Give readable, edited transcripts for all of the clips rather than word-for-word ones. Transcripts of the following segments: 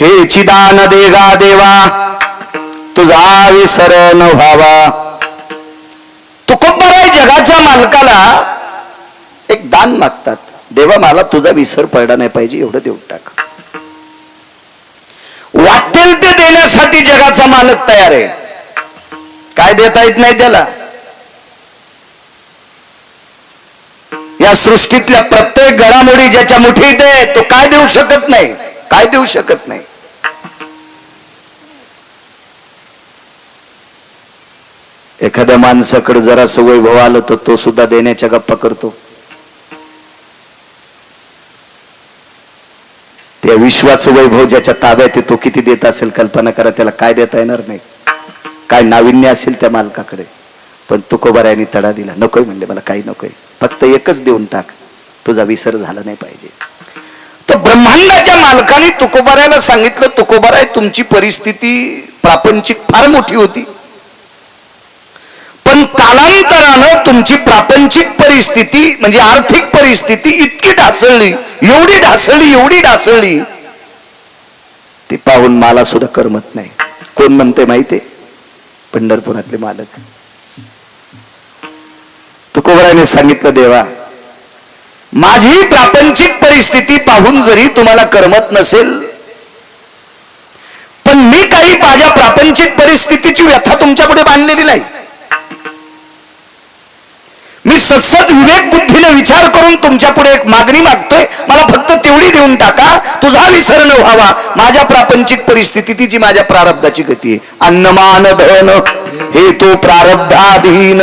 हे चिदान देगा देवा तुझा विसर न व्हावा. तुकोबाराय जगाच्या मालकाला एक दान मागतात. देवा मला तुझा विसर पडला नाही पाहिजे एवढं देऊन टाक. वाटेल ते देण्यासाठी जगाचा मालक तयार आहे. काय देता येत नाही त्याला. या सृष्टीतल्या प्रत्येक घडामोडी ज्याच्या मुठीत आहे तो काय देऊ शकत नाही. काय देऊ शकत नाही. एखाद्या माणसाकडे जरा वैभव आलं तर तो सुद्धा देण्याच्या गप्पा करतो. त्या विश्वाचं वैभव ज्याच्या ताब्यात आहे तो किती देत असेल कल्पना करा. त्याला काय देता येणार नाही. काय नाविन्य असेल त्या मालकाकडे. पण तुकोबारायांनी तडा दिला. नकोय म्हणले मला काही नकोय फक्त एकच देऊन टाक तुझा विसर झाला नाही पाहिजे. तर ब्रह्मांडाच्या मालकाने तुकोबारायला सांगितलं तुकोबाराय तुमची परिस्थिती प्रापंचिक फार मोठी होती पण कालांतरानं तुमची प्रापंचिक परिस्थिती म्हणजे आर्थिक परिस्थिती इतकी ढासळली एवढी ढासळली ती पाहून मला सुद्धा करमत नाही. कोण म्हणते माहितीये पंढरपुरातले मालक. तुकोबारायने सांगितलं देवा माझी प्रापंचिक परिस्थिती पाहून जरी तुम्हाला करमत नसेल पण मी काही माझ्या प्रापंचिक परिस्थितीची व्यथा तुमच्या पुढे बांधलेली नाही. मी सतत विवेक बुद्धीने विचार करून तुमच्या पुढे एक मागणी मागतोय. मला फक्त तेवढी देऊन टाका तुझा विसर न व्हावा. माझ्या प्रापंचिक परिस्थिती ती जी माझ्या प्रारब्धाची गती आहे. अन्नमान धन हे तो प्रारब्धाधीन.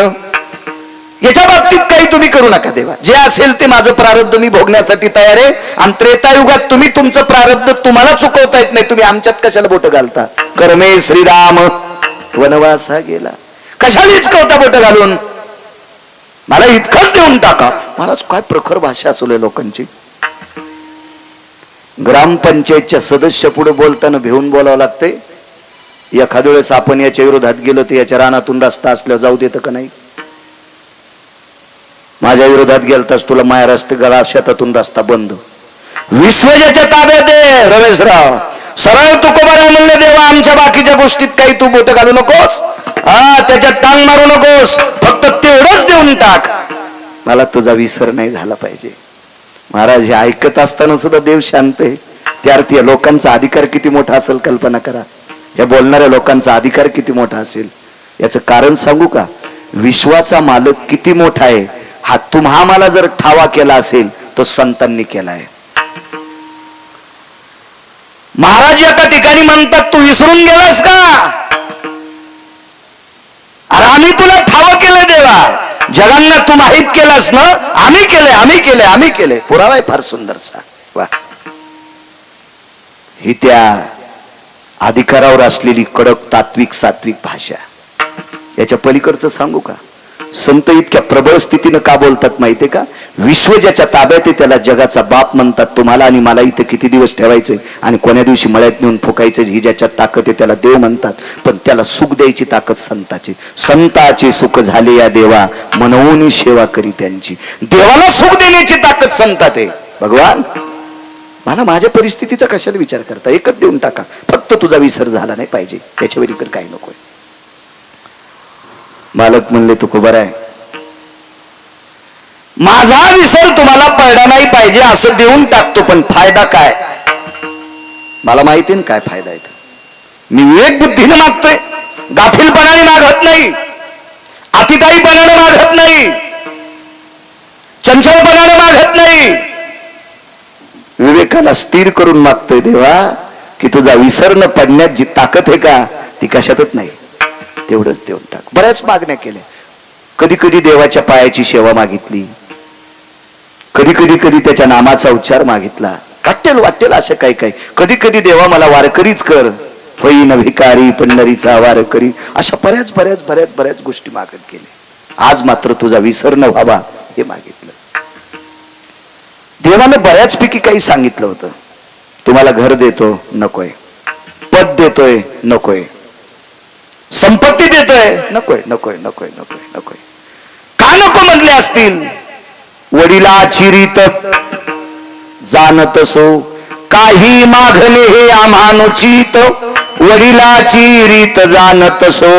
याच्या बाबतीत काही तुम्ही करू नका देवा. जे असेल ते माझं प्रारब्ध मी भोगण्यासाठी तयार आहे. आणि त्रेतायुगात तुम्ही तुमचं प्रारब्ध तुम्हाला चुकवता येत नाही. तुम्ही आमच्यात कशाला बोट घालता. कर्मे श्रीराम वनवासा गेला कशाला चुकवता बोट घालून. मला इतकंच देऊन टाका. मलाच काय प्रखर भाषा असले लोकांची. ग्रामपंचायतच्या सदस्य पुढे बोलताना भिवून बोलावं लागतंय. एखाद्या वेळेस आपण याच्या विरोधात गेलो तर याच्या रानातून रस्ता असल्यावर जाऊ देतं का नाही. माझ्या विरोधात गेलतास तुला माया रस्ते गळा शेतातून रस्ता बंद. विश्व ज्याच्या ताब्यात आहे रमेशराव सरळ तुकोबाराय म्हणले देवा आमच्या बाकीच्या गोष्टीत काही तू बोट घालू नकोस. त्याच्यात टांग मारू नकोस फक्त तेवढंच देऊन टाक. मला तुझा विसर नाही झाला पाहिजे. महाराज हे ऐकत असताना सुद्धा देव शांत आहे. त्यार्थी या लोकांचा अधिकार किती मोठा असेल कल्पना करा. या बोलणाऱ्या लोकांचा अधिकार किती मोठा असेल. याचं कारण सांगू का. विश्वाचा मालक किती मोठा आहे हा तुम्हा मला जर ठावा केला असेल तो संतांनी केलाय. महाराज एका ठिकाणी म्हणतात तू विसरून गेलास का. अरे आम्ही तुला ठाव केलं देवा. जगांना तू माहित केलास ना. आम्ही केले पुरावा आहे फार सुंदरसा. वा ही त्या अधिकारावर असलेली कडक तात्विक सात्विक भाषा. याच्या पलीकडचं सांगू का. संत इतक्या प्रबळ स्थितीनं का बोलतात माहितीये का. विश्व ज्याच्या ताब्यात आहे त्याला जगाचा बाप म्हणतात. तुम्हाला आणि मला इथे किती दिवस ठेवायचे आणि कोण्या दिवशी मळ्यात नेऊन फुकायचे ही ज्याच्यात ताकद आहे त्याला देव म्हणतात. पण त्याला सुख द्यायची ताकद संताची. संताचे सुख झाले या देवा मनवून सेवा करी त्यांची. देवाला सुख देण्याची ताकद संतात आहे. भगवान मला माझ्या परिस्थितीचा कशाला विचार करता. एकच देऊन टाका फक्त तुझा विसर झाला नाही पाहिजे. याच्या व्यतिरिक्त काही नकोय. मालक म्हणले तुकोबाराय माझा विसर तुम्हाला पडला नाही पाहिजे असं देऊन टाकतो पण फायदा काय. मला माहिती ना काय फायदा आहे. मी विवेक बुद्धीने मागतोय. गाफीलपणाने मागत नाही. अतिताईपणाने मागत नाही. चंचलपणाने मागत नाही. विवेकाला स्थिर करून मागतोय देवा की तुझा विसर न पडण्यात जी ताकद आहे का ती कशातच नाही. तेवढंच देऊन टाक. बऱ्याच मागण्या केल्या. कधी कधी देवाच्या पायाची सेवा मागितली. कधी त्याच्या नामाचा उच्चार मागितला. वाटेल असं काही. कधी देवा मला वारकरीच कर. होईन भिकारी पंढरीचा वारकरी. अशा बऱ्याच गोष्टी मागत गेले. आज मात्र तुझा विसर न व्हावा हे मागितलं. देवानं बऱ्याचपैकी काही सांगितलं होतं. तुम्हाला घर देतो नकोय. पद देतोय नकोय. संपत्ती देतोय नकोय. का नको म्हणले असतील. वडिला चिरीत जाणत सो काही मागणे हे आम्हानुचित वडिलाची रीत जाणत सो.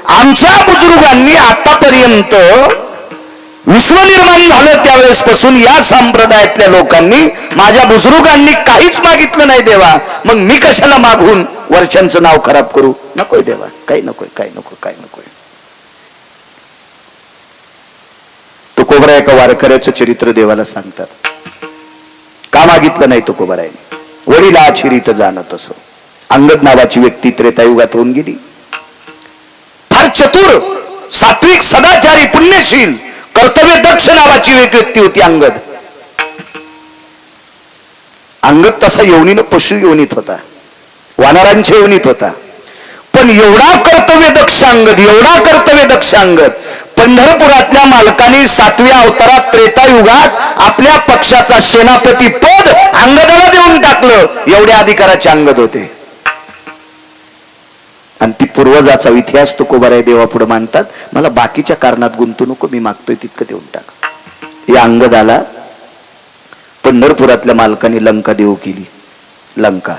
आमच्या बुजुर्गांनी आतापर्यंत विश्व निर्माण झालं त्यावेळेस पासून या संप्रदायातल्या लोकांनी माझ्या बुजुर्गांनी काहीच मागितलं नाही देवा, मग मी कशाला मागून वर्षांचं नाव खराब करू. नकोय देवा, काही नकोय, काही नको, काही नकोय. तुकोबरा एका वारकऱ्याचं चरित्र देवाला सांगतात. का मागितलं नाही तुकोबरायने? वडिलाची रीत जाणत असो. अंगद नावाची व्यक्ती त्रेतायुगात होऊन गेली. फार चतुर, सात्विक, सदाचारी, पुण्यशील, कर्तव्य दक्ष नावाची एक व्यक्ती होती अंगद. अंगद तसा योनीनं पशु योनीत होता, वानरांच्या योनीत होता. पण एवढा कर्तव्य दक्ष अंगद, एवढा कर्तव्य दक्ष अंगद, पंढरपुरातल्या मालकाने 7व्या अवतारात त्रेतायुगात आपल्या पक्षाचा सेनापती पद अंगदाला देऊन टाकलं. एवढ्या अधिकाराचे अंगद होते. आणि ती पूर्वजाचा इतिहास तुकोबाराय देवापुढे मांडतात. मला बाकीच्या कारणात गुंतू नको, मी मागतोय तितकं देऊन टाक. या अंगदाला पंढरपुरातल्या मालकाने लंका देऊ केली. लंका,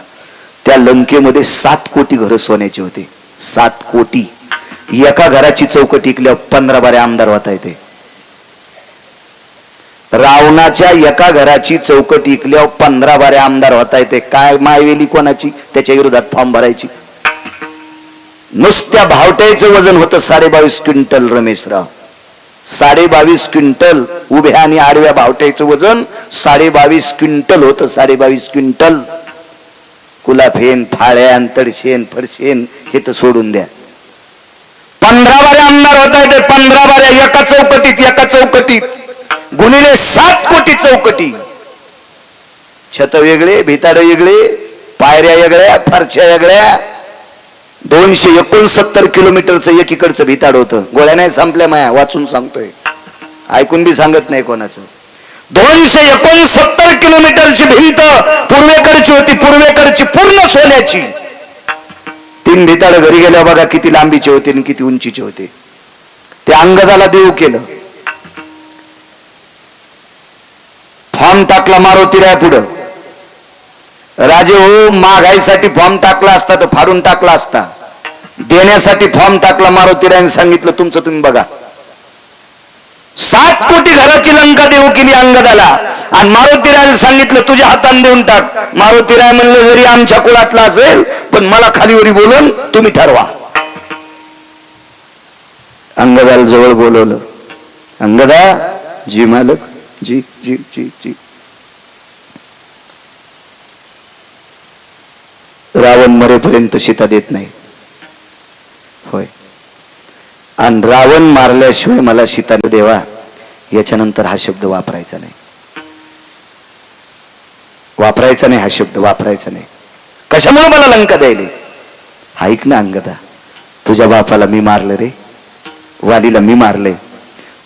त्या लंकेमध्ये 7 कोटी घर सोन्याचे होते. 7 कोटी. एका घराची चौकट टिकल्यावर 15-12 आमदार होता येते. रावणाच्या एका घराची चौकट टिकल्यावर 15-12 आमदार होता येते. काय मायवेली कोणाची, त्याच्या विरोधात फॉर्म भरायची. नुसत्या भावट्याचं वजन होतं 22.5 क्विंटल. रमेशराव, 22.5 क्विंटल. उभ्या आणि आडव्या भावट्याचं वजन 22.5 क्विंटल होतं. 22.5 क्विंटल. कुलाफेन, फाळ्यान, तडशेन, फडशेन हे तर सोडून द्या. 15-12 आमदार होता येते. 15-12 एका चौकटीत, एका चौकटीत गुणिले 7 कोटी चौकटी. छत वेगळे, भिताड वेगळे, पायऱ्या वेगळ्या, फरच्या वेगळ्या. 269 किलोमीटरचं एकीकडचं भिताड होतं. गोळ्या नाही संपल्या माया, वाचून सांगतोय, ऐकून बी सांगत नाही कोणाचं. 269 किलोमीटरची भिंत पूर्वेकडची होती. पूर्वेकडची पूर्ण सोन्याची. 3 भिताड घरी गेल्या बघा किती लांबीचे होते आणि किती उंचीचे होते. ते अंगदाला देऊ केलं. फॉर्म टाकला मारुतीराय पुढं. राजे हो, मागाईसाठी फॉर्म टाकला असता तर फाडून टाकला असता. देण्यासाठी फॉर्म टाकला. मारुतीरायने सांगितलं तुमचं तुम्ही बघा. 7 कोटी घराची लंका देऊ केली अंगदाला. आणि मारुतीरायने सांगितलं तुझ्या हाताने देऊन टाक. मारुतीराय म्हणलं जरी आमच्या कुळातला असेल पण मला खालीवरी बोलून तुम्ही ठरवा. अंगदाला जवळ बोलवलं. अंगदा, जी मालक, जी जी जी जी. रावण मरेपर्यंत सीता देत नाही. होय, आणि रावण मारल्याशिवाय मला सीता देवा, याच्यानंतर हा शब्द वापरायचा नाही. वापरायचा नाही, हा शब्द वापरायचा नाही. कशामुळे मला लंका द्यायले? ऐक ना अंगदा, तुझ्या बापाला मी मारलं रे, वालीला मी मारले.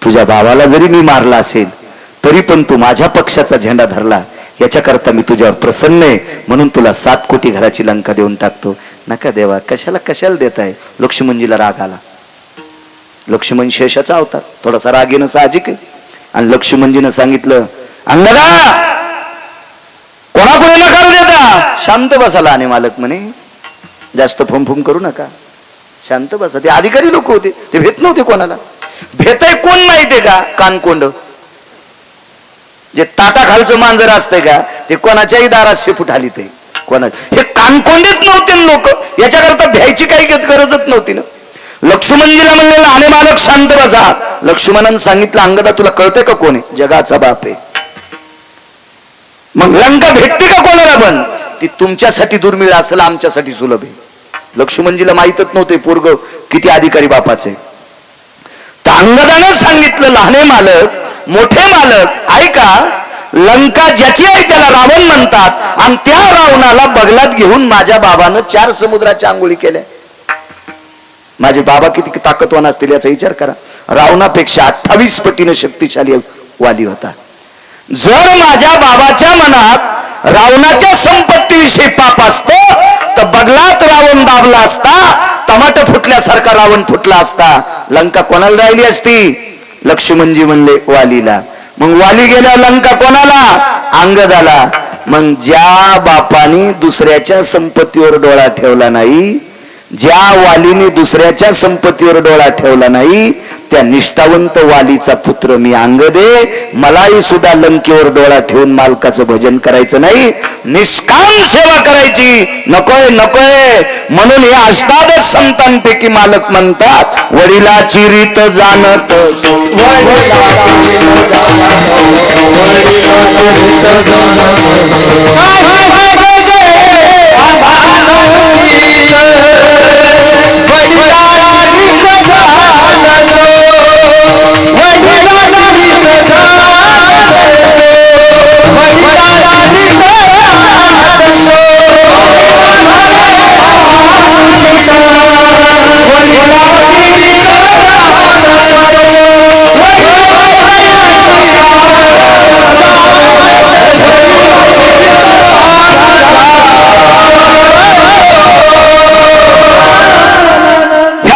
तुझ्या भावाला जरी मी मारला असेल तरी पण तू माझ्या पक्षाचा झेंडा धरला. याच्याकरता मी तुझ्यावर प्रसन्न आहे, म्हणून तुला 7 कोटी घराची लंका देऊन टाकतो. नका देवा, कशाला कशाला देताय? लक्ष्मणजीला राग आला. लक्ष्मण शेषाचा अवतार, थोडासा राग येणं साहजिक आहे. आणि लक्ष्मणजीनं सांगितलं अंगदा, कोणापुढे नकार देता? शांत बसाला. आणि मालक म्हणे जास्त फुमफुम करू नका, शांत बसा. ते अधिकारी लोक होते, ते भेट नव्हते कोणाला. भेटाय कोण माहितीये का? कानकोंड. जे ताटाखालचं मांजर असतंय का, ते कोणाच्याही दारात शेपूट आली. ते कोणा, हे कानकोंडेच नव्हते लोक. याच्याकरता भ्यायची काही गरजच नव्हती ना. लक्ष्मणजीला म्हणले लहाने मालक शांत बसा. लक्ष्मणानं सांगितलं अंगदा, तुला कळतंय का कोण आहे? जगाचा बाप आहे. मग लंका भेटते का कोणाला? पण ती तुमच्यासाठी दुर्मिळ असेल, आमच्यासाठी सुलभ आहे. लक्ष्मणजीला माहितच नव्हते पोरग किती अधिकारी बापाचे. तर अंगदानं सांगितलं लहाने मालक, मोठे मालक, ऐका, लंका ज्याची आहे त्याला रावण म्हणतात. आणि त्या रावणाला बगलात घेऊन माझ्या बाबानं 4 समुद्राच्या आंघोळी केल्या. माझे बाबा किती ताकदवान असतील याचा विचार करा. रावणापेक्षा 28 पटीने शक्तिशाली वाली होता. जर माझ्या बाबाच्या मनात रावणाच्या संपत्तीविषयी पाप असतं तर बगलात रावण दाबला असता, टमाट फुटल्यासारखा रावण फुटला असता. लंका कोणाला राहिली असती? लक्ष्मणजी म्हणले वालीला. मग वाली गेल्या लंका कोणाला? अंगदाला. मग ज्या बापाने दुसऱ्याच्या संपत्तीवर डोळा ठेवला नाही, ज्या वालीने दुसऱ्याच्या संपत्तीवर डोळा ठेवला नाही, त्या निष्ठावंत वालीचा पुत्र मी अंगदे, मलाही सुद्धा लंकेवर डोळा ठेवून मालकाचं भजन करायचं नाही, निष्काम सेवा करायची नकोय नकोय. म्हणून हे अष्टादश संतांपैकी मालक म्हणतात, वडिलाची रीत जाणत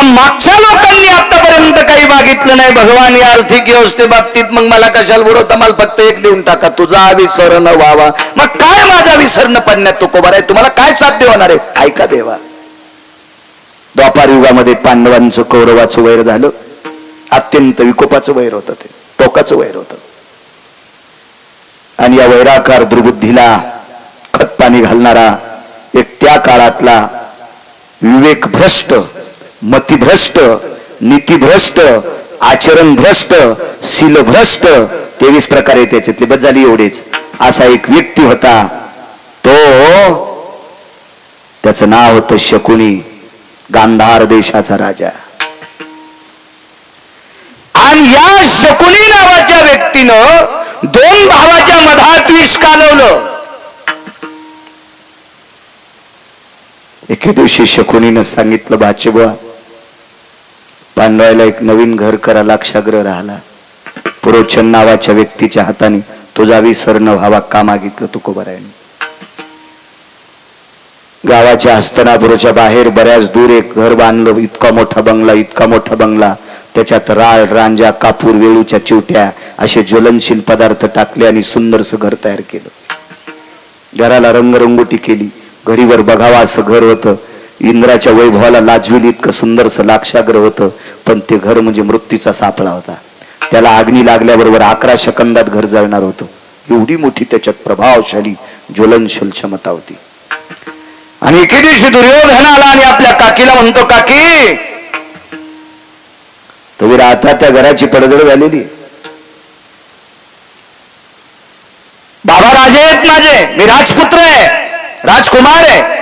मागच्या लोकांनी आतापर्यंत काही मागितलं नाही भगवान या आर्थिक व्यवस्थेबाबतीत, मग मला कशाला बुडवता, मला फक्त एक देऊन टाका, तुझा विसर न व्हावा. मग काय माझा विसर न पडण्यात तो कोबार आहे, तुम्हाला काय साध्य होणार आहे? ऐका देवा, द्वापार युगामध्ये पांडवांचं कौरवाचं वैर झालं, अत्यंत विकोपाचं वैर होतं, ते टोकाचं वैर होतं. आणि या वैराकार दुर्बुद्धीला खतपाणी घालणारा एक त्या काळातला विवेक भ्रष्ट, मतिभ्रष्ट, नीतिभ्रष्ट, आचरण भ्रष्ट, शील भ्रष्ट, 23 प्रकारे त्याच्यातले बस झाली एवढेच, असा एक व्यक्ती होता. तो त्याचं नाव होतं शकुनी, गांधार देशाचा राजा. आणि या शकुनी नावाच्या व्यक्तीनं 2 भावाच्या मधात विष कालवलं. एके दिवशी शकुनीनं सांगितलं, बाचेबुवा, पांडवायला एक नवीन घर करा, लाक्षाग्रह राहिला. पुरोचन नावाच्या व्यक्तीच्या हाताने तुझा विसर न व्हावा का मागितलं तुकोबारायाने. गावाच्या हस्तनापुराच्या बाहेर बऱ्याच दूर एक घर बांधलं, इतका मोठा बंगला, इतका मोठा बंगला, त्याच्यात राळ, रांजा, कापूर, वेळूच्या चिवट्या असे ज्वलनशील पदार्थ टाकले आणि सुंदरसं घर तयार केलं. घराला रंगरंगोटी केली. घडीवर बघावा असं घर होतं. इंद्राच्या वैभवाला लाजविल इतकं सुंदरसं लाक्षाग्रह होतं, पण ते घर म्हणजे मृत्यूचा सापळा होता. त्याला अग्नी लागल्याबरोबर 11 सेकंदात घर जळणार होतं. एवढी मोठी त्याच्यात प्रभावशाली ज्वलनशील क्षमता होती. आणि एके दिवशी दुर्योधन आला आणि आपल्या काकीला म्हणतो, काकी, तुम्ही राहता त्या घराची पडझड झालेली. बाबा राजे आहेत माझे, मी राजपुत्र आहे, राजकुमार आहे.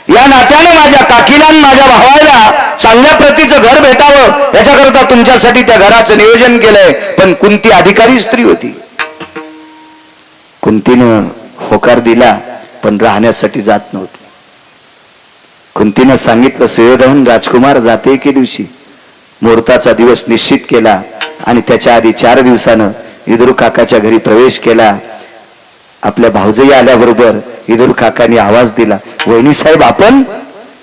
या नात्याने माझ्या काकीला आणि माझ्या भावाला चांगल्या प्रतीचं घर भेटावं याच्याकरता तुमच्यासाठी त्या घराचं नियोजन केलंय. पण कुंती अधिकारी स्त्री होती. कुंतीनं होकार दिला पण राहण्यासाठी जात नव्हती. कुंतीनं सांगितलं, सुयोधन राजकुमार जाते एके दिवशी. मुहूर्ताचा दिवस निश्चित केला आणि त्याच्या आधी 4 दिवसानं विदुर काकाच्या घरी प्रवेश केला. आपल्या भाऊजाई आल्याबरोबर विदुर काकांनी आवाज दिला, वहिनी साहेब आपण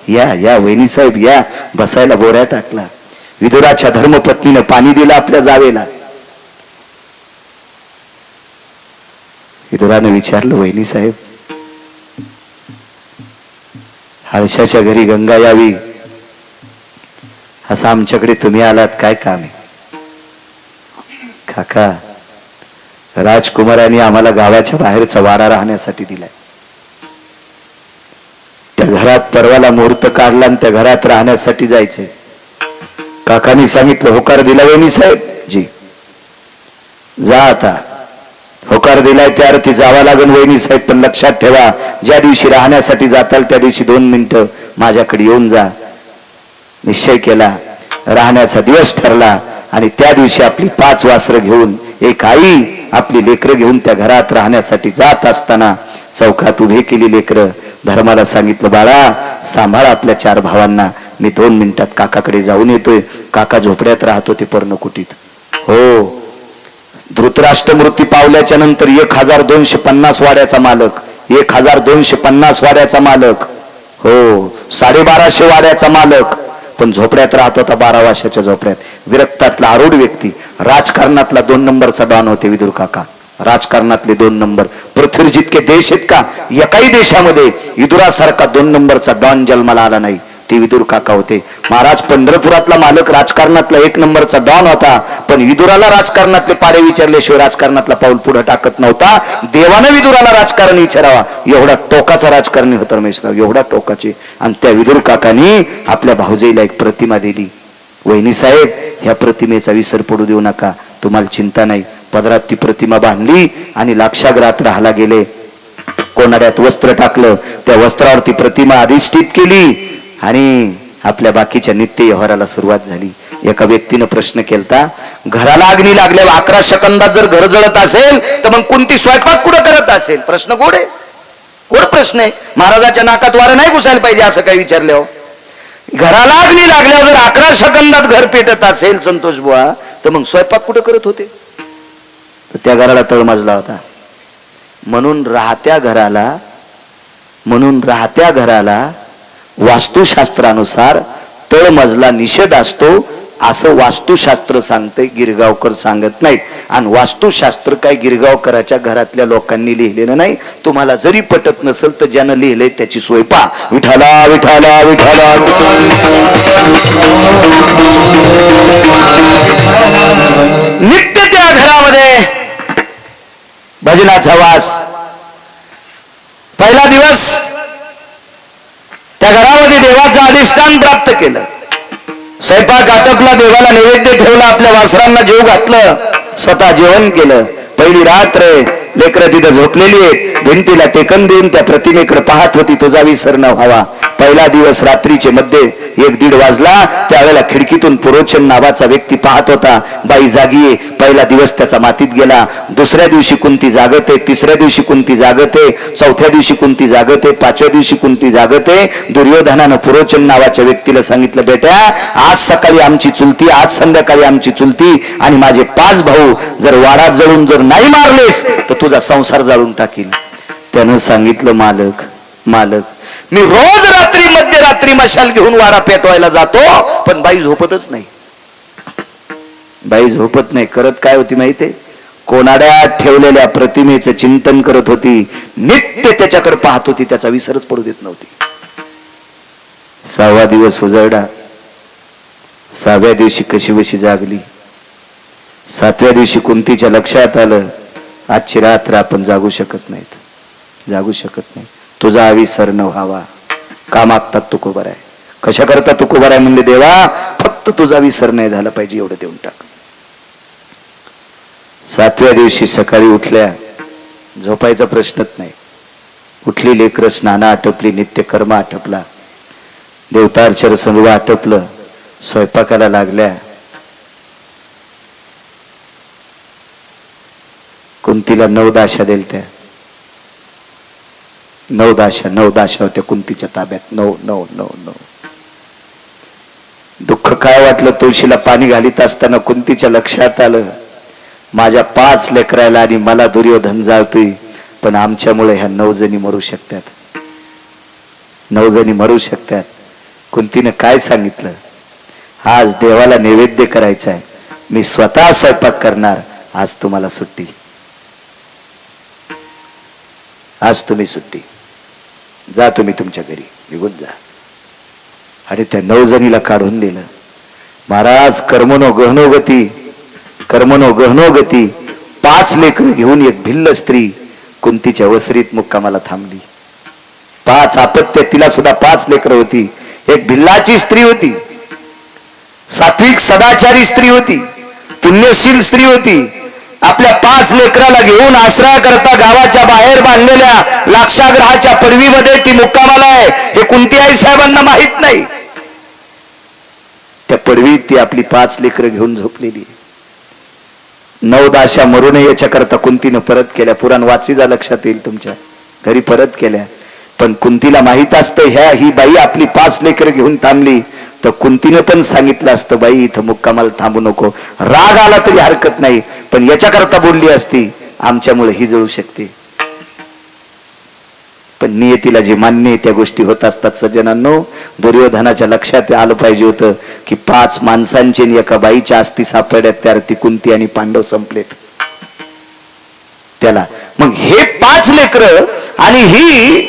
या, या वहिनी साहेब या. बसायला बोऱ्या टाकला. विदुराच्या धर्मपत्नीनं पाणी दिलं आपल्या जावेला. विदुरानं विचारलं, वहिनी साहेब, हर्षाच्या घरी गंगा यावी असं आमच्याकडे तुम्ही आलात, काय काम आहे? काका, राजकुमारांनी आम्हाला गावाच्या बाहेरचा वारा राहण्यासाठी दिलाय. त्या घरात परवाला मुहूर्त काढला आणि त्या घरात राहण्यासाठी जायचंय. काकांनी सांगितलं, होकार दिला वहिनी साहेब? जी. जा आता. होकार दिलाय त्या अर्थी जावा लागेल वहिनी साहेब, पण लक्षात ठेवा, ज्या दिवशी राहण्यासाठी जाताल त्या दिवशी 2 मिनिटं माझ्याकडे येऊन जा. निश्चय केला. राहण्याचा दिवस ठरला आणि त्या दिवशी आपली 5 वासरं घेऊन एक आई आपली लेकरं घेऊन त्या घरात राहण्यासाठी जात असताना चौकात उभे केली लेकरं. धर्माला सांगितलं, बाळा सांभाळ आपल्या 4 भावांना, मी 2 मिनिटात काकाकडे जाऊन येतोय. काका झोपड्यात राहत होते पर्णकुटीत. हो, धृतराष्ट्र मृत्यू पावल्याच्या नंतर 1250 वाड्याचा मालक, 1250 वाड्याचा मालक, हो 1250 वाड्याचा मालक, पण झोपड्यात राहत होता 12 वर्षाच्या झोपड्यात. विरक्तातला आरूढ व्यक्ती, राजकारणातला 2 नंबरचा डॉन होते विदुर काका. राजकारणातले 2 नंबर. पृथ्वी जितके देश आहेत का, एकाही देशामध्ये विदुरासारखा 2 नंबरचा डॉन जन्माला आला नाही. ते विदुर काका होते. महाराज पंढरपुरातला मालक राजकारणातला 1 नंबरचा डॉन होता, पण विदुराला राजकारणातले पाडे विचारल्याशिवाय राजकारणातला पाऊल पुढे टाकत नव्हता. देवानं विदुराला राजकारण विचारावा, एवढा टोकाचा राजकारणी होता रमेशराव, एवढा टोकाचे. आणि त्या विदुर काकानी आपल्या भाऊजाईला एक प्रतिमा दिली. वहिनी साहेब, ह्या प्रतिमेचा विसर पडू देऊ नका, तुम्हाला चिंता नाही. पदरात ती प्रतिमा बांधली आणि लाक्षागृहात राहायला गेले. कोनाड्यात वस्त्र टाकलं, त्या वस्त्रावरती प्रतिमा अधिष्ठित केली आणि आपल्या बाकीच्या नित्य व्यवहाराला सुरुवात झाली. एका व्यक्तीनं प्रश्न केलता, घराला अग्नी लागल्यावर 11 सेकंदात जर घर जळत असेल तर मग कुंती स्वयंपाक कुठं करत असेल? प्रश्न गोड आहे, गोड प्रश्न आहे. महाराजाच्या नाकात वारं नाही घुसायला पाहिजे असं काही विचारल्यावर. घराला अग्नी लागल्यावर जर 11 सेकंदात घर पेटत असेल संतोष बुवा, तर मग स्वयंपाक कुठं करत होते? तर त्या घराला तळमजला होता. म्हणून राहत्या घराला वास्तुशास्त्रानुसार तळमजला निषेध असतो असं वास्तुशास्त्र सांगते, गिरगावकर सांगत नाहीत. आणि वास्तुशास्त्र काय गिरगावकराच्या घरातल्या लोकांनी लिहिलेलं नाही. तुम्हाला जरी पटत नसेल तर ज्यानं लिहिलंय त्याची सोय पहा. विठाला विठाला विठाला. नित्य त्या घरामध्ये भजनाचा वास. पहिला दिवस त्या घरामध्ये देवाचं अधिष्ठान प्राप्त केलं. स्वयंपाक आटपला, देवाला नैवेद्य ठेवला, आपल्या वासरांना जेव घातलं, स्वतः जेवण केलं. पहिली रात्र लेकरं तिथं झोपलेली आहेत, भिंतीला टेकन देऊन त्या प्रतिमेकडे पाहत होती, तुझा विसर न व्हावा. पहिला दिवस रात्रीचे मध्ये 1-1:30 वाजला. त्यावेळेला खिडकीतून पुरोचन नावाचा व्यक्ती पाहत होता, बाई जागी आहे. पहिला दिवस त्याचा मातीत गेला. दुसऱ्या दिवशी कुंती जागते, तिसऱ्या दिवशी कुंती जागते, चौथ्या दिवशी कुंती जागते, 5व्या दिवशी कुंती जागते. दुर्योधनानं पुरोचन नावाच्या व्यक्तीला सांगितलं, बेट्या आज सकाळी आमची चुलती, आज संध्याकाळी आमची चुलती आणि माझे 5 भाऊ जर वाडा जळून जर नाही मारलेस तर तुझा संसार जाळून टाकील. त्यानं सांगितलं, मालक मी रोज रात्री मध्यरात्री मशाल घेऊन वाडा पेटवायला जातो, पण बाई झोपतच नाही. बाई झोपत नाही. करत काय होती माहितीये? कोनाड्यात ठेवलेल्या प्रतिमेचं चिंतन करत होती, नित्य त्याच्याकडे पाहत होती, त्याचा विसरच पडू देत नव्हती. 6वा दिवस उजळला. 6व्या दिवशी कशीबशी जागली. 7व्या दिवशी कुंतीच्या लक्षात आलं, आजची रात्र आपण जागू शकत नाही. तुझा विसर न व्हावा. का मागतात तुकोबाराय? कशा करता तुकोबाराय म्हणले, देवा फक्त तुझा विसर नाही झाला पाहिजे, एवढं देऊन टाक. 7व्या दिवशी सकाळी उठल्या, झोपायचा प्रश्नच नाही. उठली लेकरं, स्नान आटपली, नित्य कर्म आटपला, देवतार्चर सर्व आटपलं, स्वयंपाकाला लागल्या. कुंतीला 9 दाशा दिलत्या. 9 दाशा होत्या कुंतीच्या ताब्यात. 9. दुःख काय वाटलं, तुळशीला पाणी घालीत असताना कुंतीच्या लक्षात आलं, माझ्या 5 लेकराला आणि मला दुर्योधन जाळतोय, पण आमच्यामुळे ह्या 9 जणी मरू शकतात. 9 जणी मरू शकतात. कुंतीनं काय सांगितलं, आज देवाला नैवेद्य करायचा आहे, मी स्वतः स्वयंपाक करणार, आज तुम्हाला सुट्टी, आज तुम्ही सुट्टी, जा तुम्ही तुमच्या घरी, निघून जा. आणि त्या 9 जणीला काढून दिलं. महाराज कर्मनो गहनो गती 5 लेकरं घेऊन एक भिल्ल स्त्री कुंतीच्या वसरीत मुक्कामाला थांबली. 5 अपत्य, तिला सुद्धा 5 लेकरं होती. एक भिल्लाची स्त्री होती, सात्विक सदाचारी स्त्री होती, पुण्यशील स्त्री होती. आपल्या 5 लेकराला घेऊन आश्रय करता गावाच्या बाहेर बांधलेल्या लाक्षागृहाच्या पडवीमध्ये ती मुक्कामाला आहे. हे कुंती आई साहेबांना माहित नाही. त्या पडवीत ती आपली 5 लेकरं घेऊन झोपलेली. 9 दाशा मरू नये याच्याकरता कुंतीनं परत केल्या. पुराण वाचीजा लक्षात येईल तुमच्या, घरी परत केल्या. पण कुंतीला माहित असतं, ही बाई आपली 5 लेकरं घेऊन थांबली, तर कुंतीनं पण सांगितलं असतं, बाई इथं मुक्कामाला थांबू नको. राग आला तरी हरकत नाही, पण याच्याकरता बोलली असती, आमच्यामुळे ही जळू शकते. पण नियतीला जे मान्य आहे त्या गोष्टी होत असतात. सज्जनांनो, दुर्योधनाच्या लक्षात आलं पाहिजे होतं की 5 माणसांचे एका बाईच्या अस्थी सापडल्यात, त्यावर ती कुंती आणि पांडव संपलेत. त्याला. मग हे 5 लेकरं आणि ही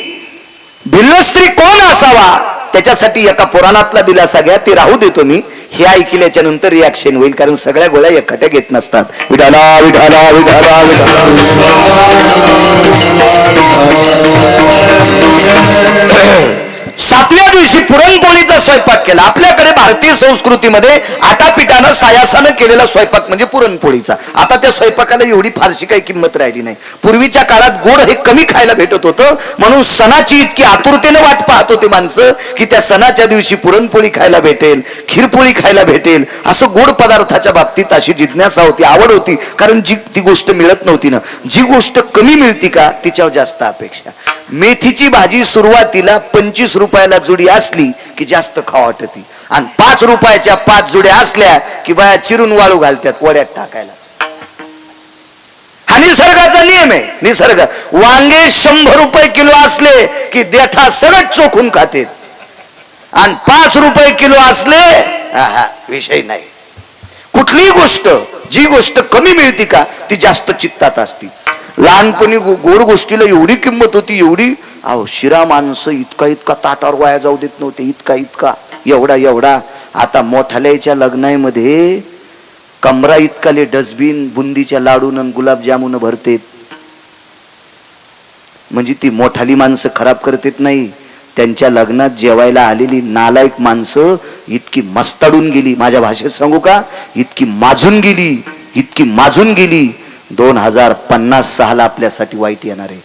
भिल्ल स्त्री कोण असावा, त्याच्यासाठी एका पुराणातला दिलासा घ्या, ते राहू देतो मी. हे ऐकल्याच्या नंतर रिॲक्शन होईल, कारण सगळ्या गोळ्या एकट्या घेत नसतात. विठाला विठाला विठाला विठाला. 7व्या दिवशी पुरणपोळीचा स्वयंपाक केला. आपल्याकडे भारतीय संस्कृतीमध्ये आटापिटानं सायासानं केलेला स्वयंपाक म्हणजे पुरणपोळीचा. आता त्या स्वयंपाकाला एवढी फारशी काही किंमत राहिली नाही. पूर्वीच्या काळात गोड हे कमी खायला भेटत होतं, म्हणून सणाची इतकी आतुरतेने वाट पाहत होते माणसं की त्या सणाच्या दिवशी पुरणपोळी खायला भेटेल, खीरपोळी खायला भेटेल. असं गोड पदार्थाच्या बाबतीत अशी जिज्ञासा होती, आवड होती, कारण ती गोष्ट मिळत नव्हती ना. जी गोष्ट कमी मिळती का तिच्यावर जास्त अपेक्षा. मेथीची भाजी सुरुवातीला 25 रुपयाला जुडी असली की जास्त खावा वाटती, आणि 5 रुपयाच्या 5 जुड्या असल्या की बाया चिरून वाळू घालतात वड्यात टाकायला. हा निसर्गाचा नियम आहे. निसर्ग. वांगे 100 रुपये किलो असले की देठा सगळं चोखून खाते, आणि 5 रुपये किलो असले विषय नाही. कुठलीही गोष्ट, जी गोष्ट कमी मिळती का ती जास्त चित्तात असती. लहानपणी गोड गोष्टीला एवढी किंमत होती, एवढी. अहो शिरा माणसं इतका इतका ताटावर वाया जाऊ देत नव्हते, इतका इतका, एवढा एवढा. आता मोठाल्याच्या लग्नामध्ये कमरा इतकाले डस्टबिन बुंदीच्या लाडून गुलाबजामुन भरतेत. म्हणजे ती मोठाली माणसं खराब करतेत नाही, त्यांच्या लग्नात जेवायला आलेली नालायक माणसं इतकी मस्ताडून गेली, माझ्या भाषेत सांगू का, इतकी माजून गेली, इतकी माजून गेली. 2056 आपल्यासाठी वाईट येणार आहे.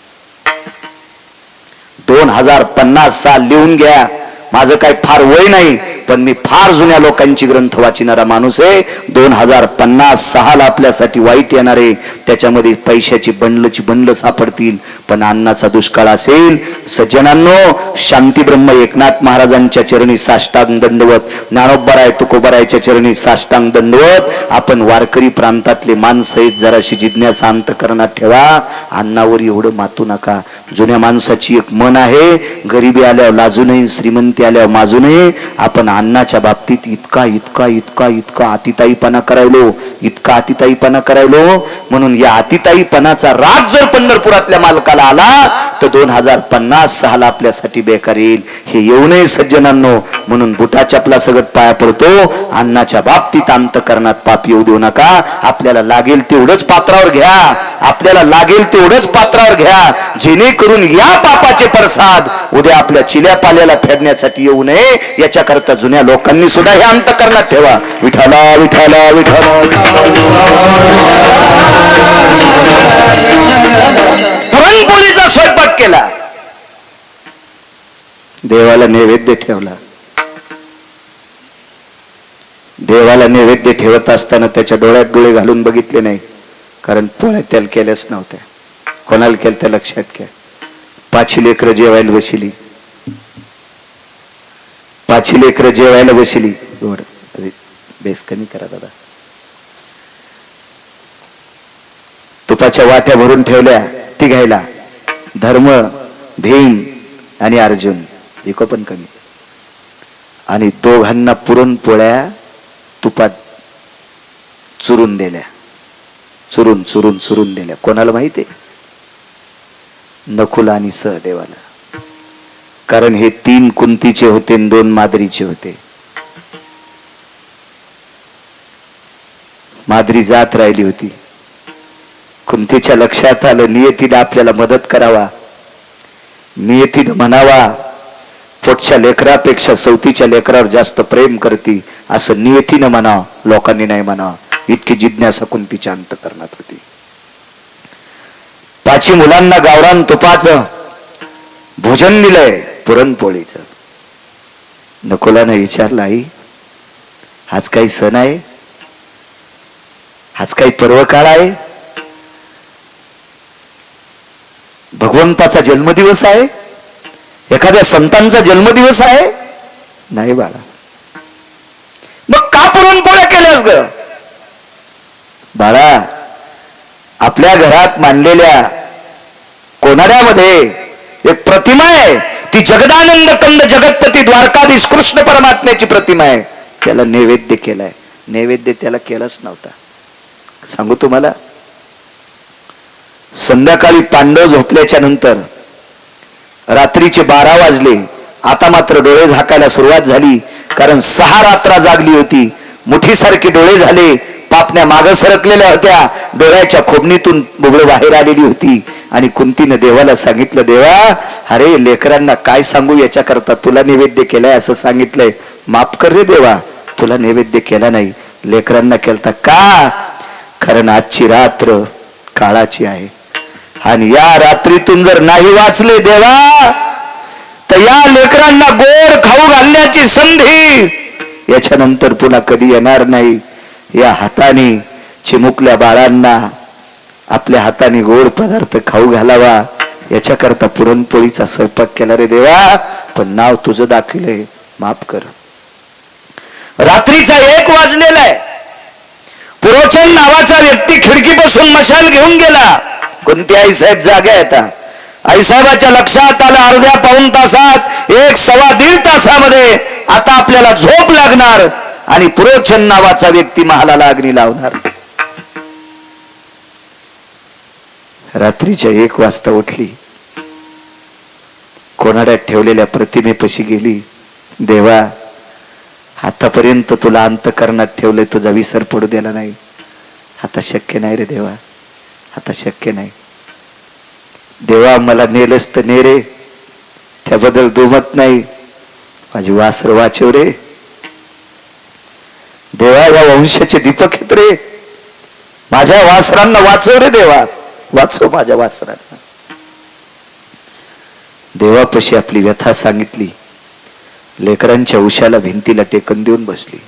2056 लिहून घ्या. माझं काही फार वय नाही, पण मी फार जुन्या लोकांची ग्रंथ वाचणारा माणूस आहे. 2056 आपल्यासाठी वाईट येणार आहे. त्याच्यामध्ये पैशाची बंडल सापडतील, पण अन्नाचा दुष्काळ असेल. सज्जनांनो, शांती ब्रह्म एकनाथ महाराजांच्या चरणी साष्टांग दंडवत, ज्ञानोबराय तुकोबरायच्या चरणी साष्टांग दंडवत. आपण वारकरी प्रांतातले माणसं आहेत, जराशी जिज्ञासा अंतकरणात ठेवा. अन्नावर एवढं मातू नका. जुन्या माणसाची एक मन आहे, गरिबी आल्यावर लाजू नये, श्रीमंती आल्यावर माजू नये. आपण अन्नाच्या बाबतीत इतका इतका इतका इतका अतिताईपणा करायलो, इतका अतिताईपणा करायलो. म्हणून या अतिताईपणाचा राग जर पंढरपुरातल्या मालकाला आला तर 2056 आपल्यासाठी बेकार येईल. हे येऊ नये सज्जनांनो. म्हणून बुटा चपला सगळं पाया पडतो. अन्नाच्या बाबतीत अंतकरणात पाप येऊ देऊ नका. आपल्याला लागेल तेवढंच पात्रावर घ्या, आपल्याला लागेल तेवढंच पात्रावर घ्या, जेणेकरून या पापाचे प्रसाद उद्या आपल्या चिल्या पाल्याला फेडण्यासाठी येऊ नये. याच्याकरता जुन्या लोकांनी सुद्धा हे अंतकरणात ठेवा. विठाला विठाला विठाला. पुरणपोळीचा स्वयंपाक केला, देवाला नैवेद्य ठेवला. देवाला नैवेद्य ठेवत असताना त्याच्या डोळ्यात डोळे घालून बघितले नाही, कारण पोळ्या त्याला केल्याच नव्हत्या. कोणाला केलं त्या लक्षात घ्या. 5 लेकरं जेवायला बसली, 5 लेकरं जेवायला बसली. एवढं बेस कमी करा दादा. तुपाच्या वाट्या भरून ठेवल्या तिघायला, धर्म, भीम आणि अर्जुन. एक पण कमी. आणि दोघांना पुरणपोळ्या तुपात चुरून दिल्या, चुरून चुरून चुरून दिल्या. कोणाला माहिती? नकुल आणि सहदेवाला. कारण हे 3 कुंतीचे होते आणि 2 माद्रीचे होते. माद्री जात राहिली होती. कुंतीच्या लक्षात आलं, नियतीने आपल्याला मदत करावा, नियतीनं म्हणावा, पोटच्या लेकरापेक्षा सवतीच्या लेकरावर जास्त प्रेम करती असं नियतीनं म्हणावं, लोकांनी नाही म्हणावं. इतकी जिज्ञासा कुंतीच्या अंतकरणात होती. 5 मुलांना गावरान तुपाचं भोजन दिलंय, पुरणपोळीचं. नकुलानं विचारलं, आई आज काही सण आहे? आज काही पर्व काळ आहे? भगवंताचा जन्मदिवस आहे? एखाद्या संतांचा जन्मदिवस आहे? नाही बाळा. मग का पुरणपोळ्या केल्यास ग? बाळा, आपल्या घरात मांडलेल्या कोनाड्यामध्ये एक प्रतिमा आहे, ती जगदानंद कंद जगतपती द्वारकाधीश कृष्ण परमात्म्याची प्रतिमा आहे. त्याला नैवेद्य केलाय. नैवेद्य त्याला केलाच नव्हता. सांगू तुम्हाला, संध्याकाळी पांडव झोपल्याच्या नंतर रात्रीचे 12 वाजले. आता मात्र डोळे झाकायला सुरुवात झाली, कारण 6 रात्र जागली होती. मुठीसारखे डोळे झाले, पापण्या मागं सरकलेल्या होत्या, डोळ्याच्या खोबणीतून बुबळ बाहेर आलेली होती. आणि कुंतीनं देवाला सांगितलं, देवा अरे लेकरांना काय सांगू, याच्याकरता तुला नैवेद्य केलाय असं सांगितलंय, माफ कर रे देवा, तुला नैवेद्य केला नाही, लेकरांना केलता का? कारण आजची रात्र काळाची आहे आणि या रात्रीतून जर नाही वाचले देवा, तर या लेकरांना गोड खाऊ घालण्याची संधी याच्यानंतर पुन्हा कधी येणार नाही. या हाताने चिमुकल्या बाळांना आपल्या हाताने गोड पदार्थ खाऊ घालावा, याच्याकरता पुरणपोळीचा स्वयंपाक केला रे देवा, पण नाव तुझं दाखवलंय, माफ कर. रात्रीचा 1 वाजलेला आहे. पुरोचन नावाचा व्यक्ती खिडकीपासून मशाल घेऊन गेला. कोणती आईसाहेब जाग्या येतात. आईसाहेबाच्या लक्षात आलं, अर्ध्या पाऊण तासात 1 सव्वा दीड तासामध्ये आता आपल्याला झोप लागणार आणि पुरोचन नावाचा व्यक्ती महालाला अग्नी लावणार. रात्रीच्या 1 वाजता उठली, कोणाड्यात ठेवलेल्या प्रतिमेपाशी गेली. देवा आतापर्यंत तुला अंतकरणात ठेवलंय, तुझा विसर पडू दिला नाही, आता शक्य नाही रे देवा, आता शक्य नाही. देवा मला नेलंच तर ने रे, त्याबद्दल दुमत नाही, माझी वासर वाचव रे देवा, या वंशाचे दीपक आहेत रे, माझ्या वासरांना वाचव रे देवा, वाचव माझ्या वासरांना. देवापाशी आपली व्यथा सांगितली. लेकरांच्या उशाला भिंतीला टेकन देऊन बसली.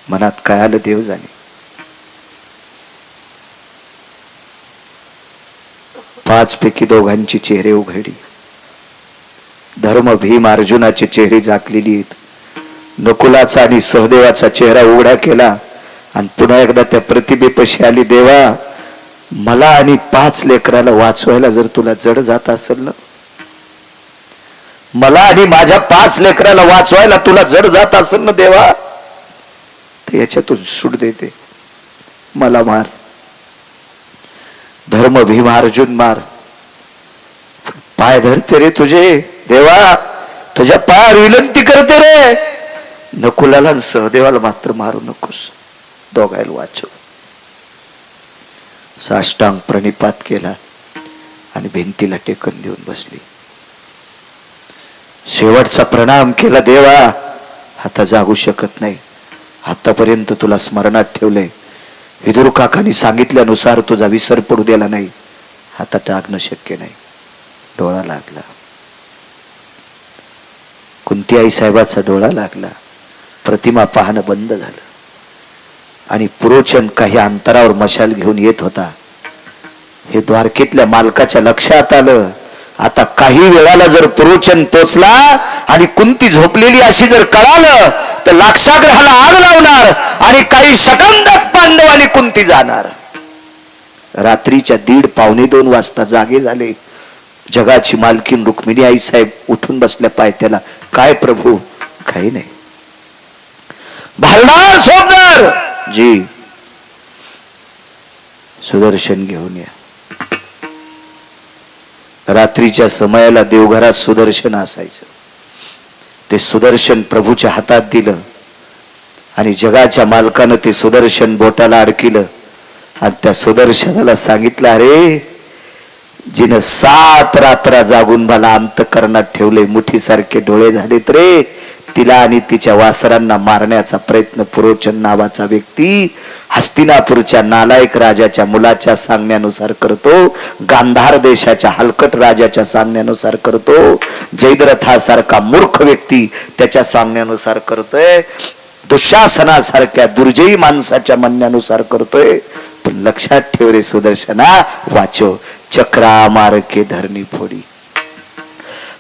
मनात काय आलं देव जाणे. 5 पैकी 2 चेहरे उघडली. धर्म भीम अर्जुनाचे चेहरे झाकलेली आहेत. नकुलाचा आणि सहदेवाचा चेहरा उघडा केला आणि पुन्हा एकदा त्या प्रतिमेपाशी आली. देवा मला आणि 5 लेकराला वाचवायला जर तुला जड जात असेल ना, मला आणि माझ्या 5 लेकराला वाचवायला तुला जड जात असेल ना देवा, तर याच्यातून सूट देते, मला मार. धर्म भीम अर्जुन मार, पाय धरते रे तुझे देवा, तुझ्या पायावर विनंती करते रे. नकुलाला आणि सहदेवाला मात्र मारू नकोस, दोघायला वाचव. साष्टांग प्रणिपात केला आणि भिंतीला टेकन देऊन बसली. शेवटचा प्रणाम केला. देवा आता जागू शकत नाही, आतापर्यंत तुला स्मरणात ठेवलंय, विदुर काकांनी सांगितल्यानुसार तुझा विसर पडू दिला नाही, आता टाकणं शक्य नाही. डोळा लागला, कुंती आई साहेबाचा डोळा लागला. प्रतिमा पाहणं बंद झालं आणि पुरोचन काही अंतरावर मशाल घेऊन येत होता. हे द्वारकेतल्या मालकाच्या लक्षात आलं, आता काही वेळाला जर पुरोचन पोचला आणि कुंती झोपलेली अशी जर कळालं तर लाक्षागृहाला आग लावणार आणि काही सेकंदात पांडव आणि कुंती जाणार. रात्रीच्या 1:30 पावणे 2 वाजता जागे झाले. जगाची मालकीन रुक्मिणी आई साहेब उठून बसल्या पायथ्याला. काय प्रभू? काही नाही. भालदार झोपणार जी, सुदर्शन घेऊन या. रात्रीच्या समयाला देवघरात सुदर्शन असायचं. ते सुदर्शन प्रभूच्या हातात दिलं आणि जगाच्या मालकानं ते सुदर्शन बोटाला अडकिलं आणि त्या सुदर्शनाला सांगितलं, अरे जिनं 7 रात्र जागून मला अंतकरणात ठेवले, मुठीसारखे डोळे झालेत रे, तिला आणि तिच्या वासरांना मारण्याचा प्रयत्न पुरोचन नावाचा व्यक्ती हस्तिनापूरच्या नालायक राजाच्या मुलाच्या सांगण्यानुसार करतो, गांधार देशाच्या हलकट राजाच्या सांगण्यानुसार करतो, जयद्रथासारखा मूर्ख व्यक्ती त्याच्या सांगण्यानुसार करतोय, दुःशासनासारख्या दुर्जयी माणसाच्या म्हणण्यानुसार करतोय. पण लक्षात ठेव रे सुदर्शना, वाचो. चक्रा मार के धरणी फोडी,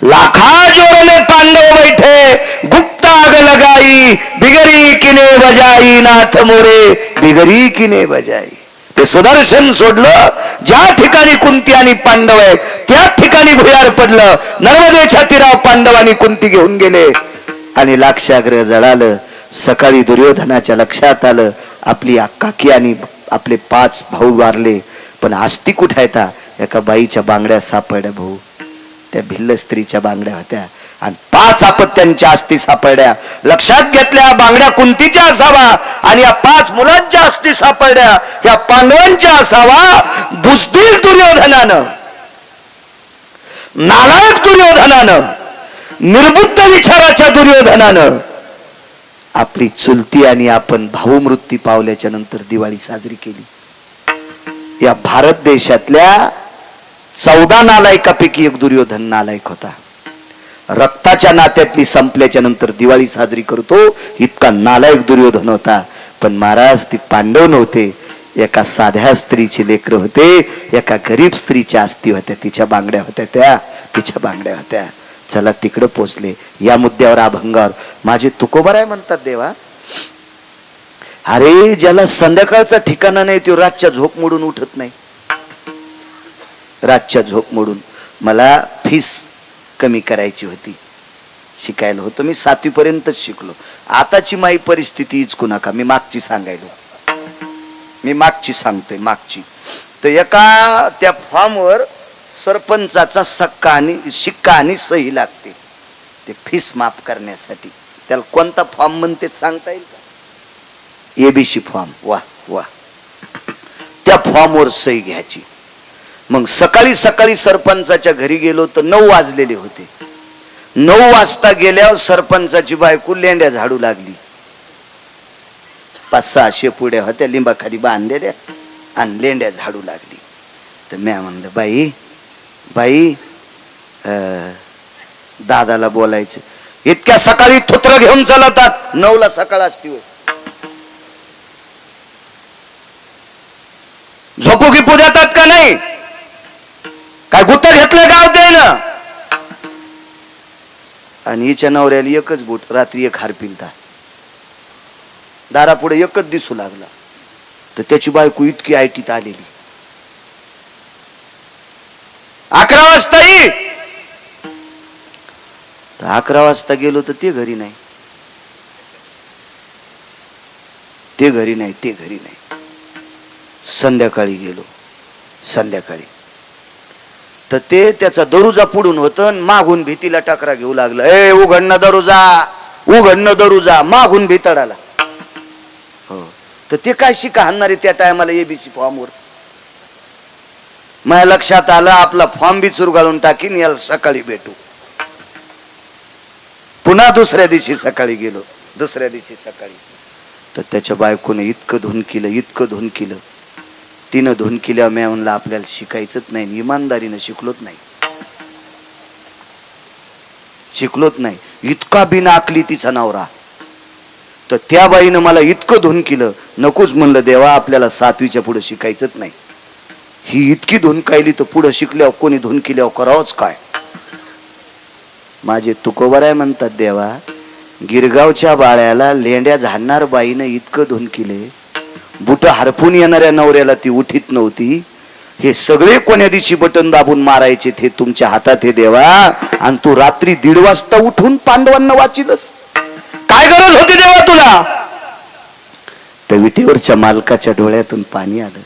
लाखा जोर में पांडव बैठे, गुप्त आग लगाई, बिगरी किने बजाई, नाथ मोरे बिगरी किने बजाई. ते सुदर्शन सोडलं, ज्या ठिकाणी कुंती आणि पांडव आहेत त्या ठिकाणी भुयार पडलं. नर्मदेच्या तीरावर पांडव आणि कुंती घेऊन गेले आणि लाक्षागृह जळालं. सकाळी दुर्योधनाच्या लक्षात आलं, आपली काकी आणि आपले 5 भाऊ वारले. पण आस्ती कुठे येता एका बाईच्या बांगड्या सापडल्या भाऊ, त्या भिल्ल स्त्रीच्या बांगड्या होत्या आणि 5 अपत्यांच्या अस्थी सापडल्या. लक्षात घेतल्या बांगड्या कुंतीच्या असावा आणि या 5 मुलांच्या अस्थी सापडल्या या पांडवांच्या असावा. बुजदिल दुर्योधनानं, नालायक दुर्योधनानं, निर्बुद्ध विचाराच्या दुर्योधनानं आपली चुलती आणि आपण भाऊ मृत्यू पावल्याच्या नंतर दिवाळी साजरी केली. या भारत देशातल्या 14 नालायकापैकी एक दुर्योधन नालायक होता. रक्ताच्या नात्यातली संपल्याच्या नंतर दिवाळी साजरी करतो इतका नालायक दुर्योधन होता. पण महाराज ती पांडव नव्हते, एका साध्या स्त्रीची लेकर होते, एका गरीब स्त्रीच्या अस्थी होत्या, तिच्या बांगड्या होत्या, तिच्या बांगड्या होत्या. चला तिकडे पोचले. या मुद्द्यावर अभंगावर माझे तुकोबाराय म्हणतात देवा, अरे ज्याला संध्याकाळचा ठिकाणा नाही तो रातच्या झोप मोडून उठत नाही. रातच्या झोप मोडून मला फीस कमी करायची होती, शिकायला होतो मी 7वी पर्यंतच शिकलो. आताची माझी परिस्थिती इचकू नका, मी मागची सांगतोय मागची. तर एका त्या फॉर्मवर सरपंचाचा शिक्का आणि सही लागते ते फीस माफ करण्यासाठी. त्याला कोणता फॉर्म म्हणते सांगता येईल का? ABC form. वा वा. त्या फॉर्मवर सही घ्यायची. मग सकाळी सरपंचाच्या घरी गेलो तर 9 वाजलेले होते. 9 वाजता गेल्यावर सरपंचाची बायको लेंड्या झाडू लागली. 5-6 शेपुड्या होत्या लिंबाखाली बांधलेल्या आणि लेंड्या झाडू लागली. तर मी म्हणलं बाई दादाला बोलायचं, इतक्या सकाळी थुत्र घेऊन चालतात. 9ला सकाळ असती, झोपू गिपू देतात का नाही? काय गुत्त घेतलं गाव ते ना. आणि हिच्या नवऱ्याला एकच बूट, रात्री एक हार पिलता, दारापुढे एकच दिसू लागला. तर त्याची बायको इतकी आयटीत आलेली. 11 वाजता ये. 11 वाजता गेलो तर ते घरी नाही. संध्याकाळी गेलो. तर ते त्याचा दरुजा पुढून होत, मागून भीतीला टकरा घेऊ लागलं. उघडणं दरुजा, मागून भीतडाला. हो. तर ते काय शिका हाणणारे त्या टायमाला एबीसी फॉर्मवर. माझ्या लक्षात आलं आपला फॉर्म बी चुरगाळून टाकीन, याला सकाळी भेटू. पुन्हा दुसऱ्या दिवशी सकाळी गेलो. तर त्याच्या बायकोने इतकं धुन केलं. तिनं धुन केल्यावर मी म्हणलं आपल्याला शिकायचंच नाही, इमानदारीनं शिकलोच नाही. इतका बिना आकली तिचा नवरा. तर त्या बाईनं मला इतकं धुन केलं, नकोच म्हणलं देवा आपल्याला 7वीच्या पुढे शिकायचंच नाही. ही इतकी धुन कायली तर पुढे शिकल्यावर कोणी धुन केल्यावर करावंच काय. माझे तुकोबाराय म्हणतात देवा, गिरगावच्या बाळ्याला लेंड्या झाडणार बाईनं इतकं धुन केले, बुट हरपून येणाऱ्या नवऱ्याला ती उठीत नव्हती. हे सगळे कोण्या दिवशी बटन दाबून मारायचे ते तुमच्या हातात हे देवा. आणि तू रात्री 1:30 वाजता उठून पांडवांना वाचिलस, काय गरज होती देवा तुला? त्या विटेवरच्या मालकाच्या डोळ्यातून पाणी आलं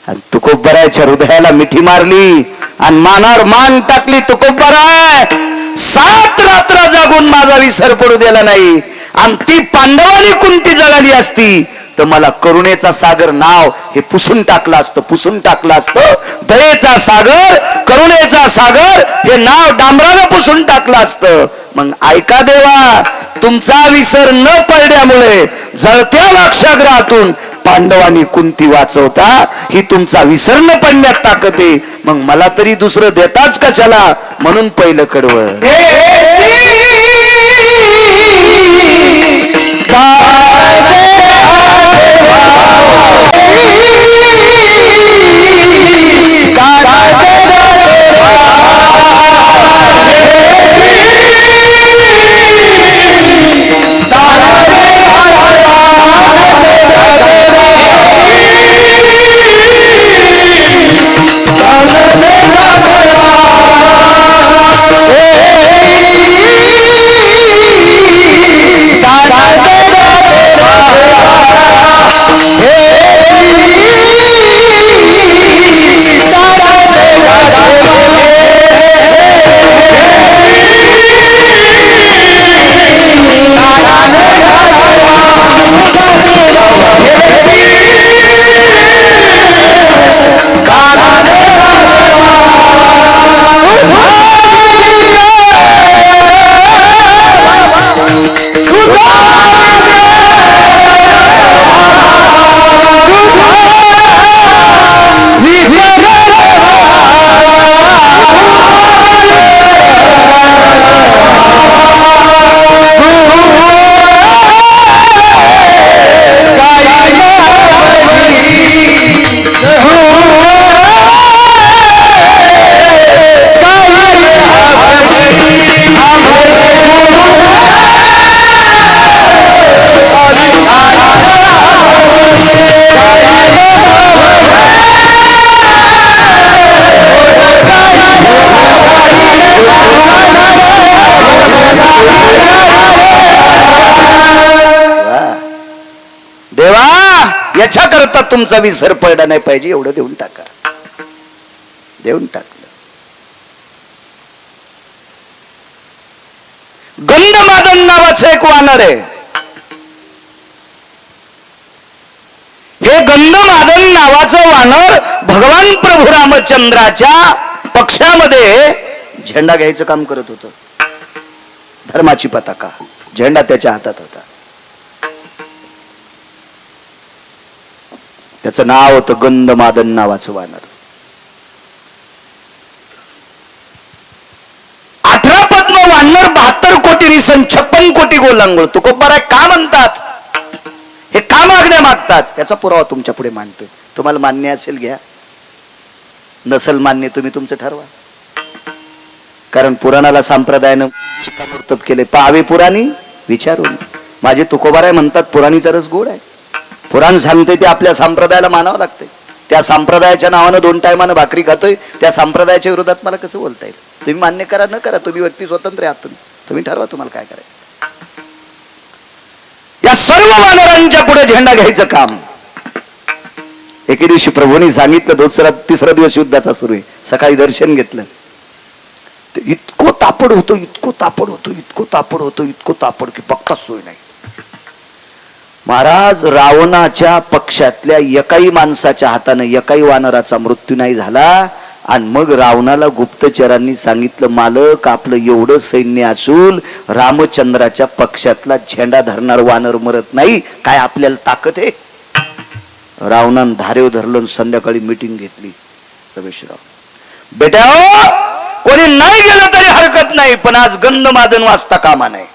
आणि तुकोबरायच्या हृदयाला मिठी मारली आणि मानावर मान टाकली. तुकोबराय 7 रात्र जागून माझा विसर पडू दिला नाही. आणि ती पांडवांनी कुंती जळाली असती तर मला करुणेचा सागर नाव हे पुसून टाकलं असतं. दयेचा सागर, करुणेचा सागर हे नाव डांबरानं पुसून टाकलं असतं. मग ऐका देवा, तुमचा विसर न पडल्यामुळे जळत्या लाक्षागृहातून पांडवांनी कुंती वाचवता, ही तुमचा विसर न पडण्यात ताकद आहे. मग मला तरी दुसरं देताच कशाला, म्हणून पहिलं कडवं. वानरता तुमचा विसर पडला नाही पाहिजे एवढं देऊन टाका. देऊन टाकलं. गंधमादन नावाचं एक वानर आहे. हे गंधमादन नावाचं वानर भगवान प्रभू रामचंद्राच्या पक्षामध्ये झेंडा घ्यायचं काम करत होतं. धर्माची पताका झेंडा त्याच्या हातात होता. त्याचं नाव होतं गंधमादन नावाचं वानर. 18 पद्म वानर 72 कोटी रिसन 56 कोटी गोलांगोळ. तुकोबारा का म्हणतात? हे का मागण्या मागतात? याचा पुरावा तुमच्या पुढे मांडतोय. तुम्हाला मान्य असेल घ्या, नसल मान्य तुम्ही तुमचं ठरवा. कारण पुराणाला संप्रदायानं मूर्तब केले. पाहावे पुराणी विचारून. माझे तुकोबाराय म्हणतात पुराणीचा रस गोड आहे. पुराण सांगते ते आपल्या संप्रदायाला मानावं लागतंय. त्या संप्रदायाच्या नावानं 2 टायमानं भाकरी खातोय. त्या संप्रदायाच्या विरोधात मला कसं बोलता येईल? तुम्ही मान्य करा न करा, तुम्ही व्यक्ती स्वतंत्र आहात. तुम्ही ठरवा तुम्हाला काय करायचं. या सर्व वानरांच्या पुढे झेंडा घ्यायचं काम. एके दिवशी प्रभूंनी सांगितलं, 3रा दिवस युद्धाचा सुरू आहे. सकाळी दर्शन घेतलं. इतकं तापड होतो, इतकं तापड होतो, इतकं तापड होतो, इतकं तापड की बघताच सोय नाही. महाराज, रावणाच्या पक्षातल्या एकाही माणसाच्या हाताने एकाही वानराचा मृत्यू नाही झाला. आणि मग रावणाला गुप्तचरांनी सांगितलं, मालक आपलं एवढं सैन्य असून रामचंद्राच्या पक्षातला झेंडा धरणार वानर मरत नाही, काय आपल्याला ताकद आहे? रावणानं धारेव धरलं. संध्याकाळी मीटिंग घेतली. रमेशराव बेटा, कोणी नाही गेलं तरी हरकत नाही, पण आज गंधमादन वाजता कामा नाही.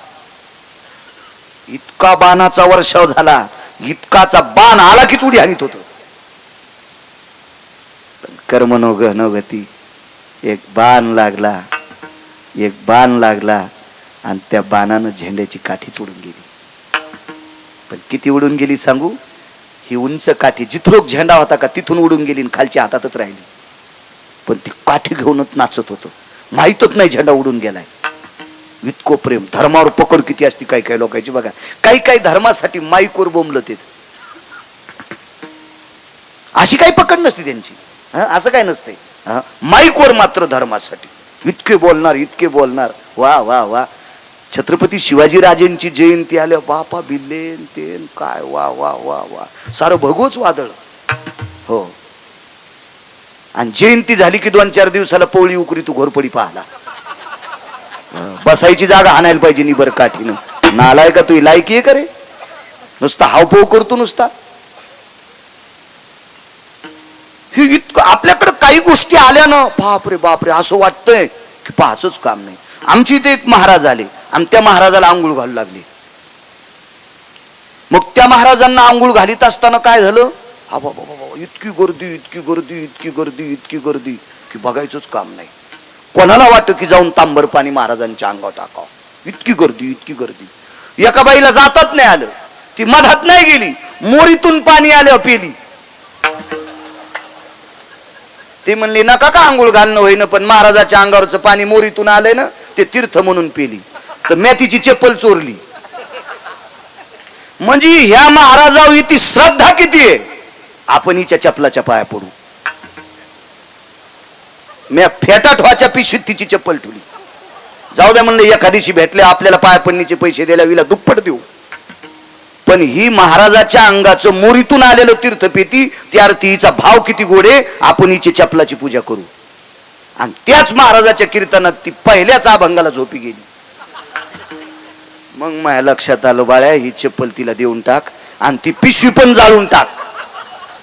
इतका बाणाचा वर्षाव झाला, इतकाचा बाण आला की उडी हाणीत होतो. कर्म नो गती. एक बाण लागला, एक बाण लागला आणि त्या बाणानं झेंड्याची काठीच उडून गेली. पण किती उडून गेली सांगू? ही उंच काठी जिथरोक झेंडा होता का तिथून उडून गेली, खालच्या हातातच राहिली. पण ती काठी घेऊनच नाचत होतो. माहीतच नाही झेंडा उडून गेलाय. इतकं प्रेम. धर्मावर पकड किती असती काही काही लोकांची बघा. काही धर्मासाठी माईकवर बोंबलत येत. अशी काही पकड नसती त्यांची. असं काय नसते. माईकवर मात्र धर्मासाठी इतके बोलणार, इतके बोलणार. वा वा वा. छत्रपती शिवाजी राजेंची जयंती आल्या, बापा बिल्लेन तेन काय वा वा वा वा. सारं भगवच वादळ. हो. आणि जयंती झाली की 2-4 दिवसाला पवळी उकरी तू घोरपडी पाहला. बसायची जागा हाणायला पाहिजे निबर काठीनं. नालाय का तू? लायकी आहे का रे? नुसता हावभाव करतो नुसता. ही इतकं आपल्याकडे काही गोष्टी आल्या ना, बापरे बापरे असं वाटतंय की पाहाचंच काम नाही. आमची इथे एक महाराज आले आणि त्या महाराजाला आंघोळ घालू लागले. मग त्या महाराजांना आंघोळ घालीत असताना काय झालं? हा बाबा बाबा, इतकी गर्दी, इतकी गर्दी, इतकी गर्दी, इतकी गर्दी की बघायचंच काम नाही. कोणाला वाटतं की जाऊन तांबर पाणी महाराजांच्या अंगावर टाकावं. इतकी गर्दी, इतकी गर्दी. एका बाईला जातात नाही आलं. ती मधात नाही गेली, मोरीतून पाणी आलं पेली. ते म्हणले नका का आंघोळ घालणं होईना, पण महाराजाच्या अंगावरचं पाणी मोरीतून आलंय ना, ते तीर्थ म्हणून पेली. तर मेथीची चप्पल चोरली. म्हणजे ह्या महाराजावर इथे श्रद्धा किती आहे. आपण हिच्या चपलाच्या पाया पडू. मी फेटाट व्हाच्या पिशवीत तिची चप्पल ठेवली. जाऊ द्या म्हणलं, एखादीशी भेटले आपल्याला पाया पडण्याचे पैसे द्यायला विला दुप्पट देऊ. पण ही महाराजाच्या अंगाचं मोरीतून आलेलं तीर्थपेती, त्या अर्थीचा भाव किती गोडे. आपण हिची चपलाची पूजा करू. आणि त्याच महाराजाच्या कीर्तनात ती पहिल्याच अभंगाला झोपी गेली. मग माझ्या लक्षात आलं, बाळ्या ही चप्पल तिला देऊन टाक आणि ती पिशवी पण जाळून टाक.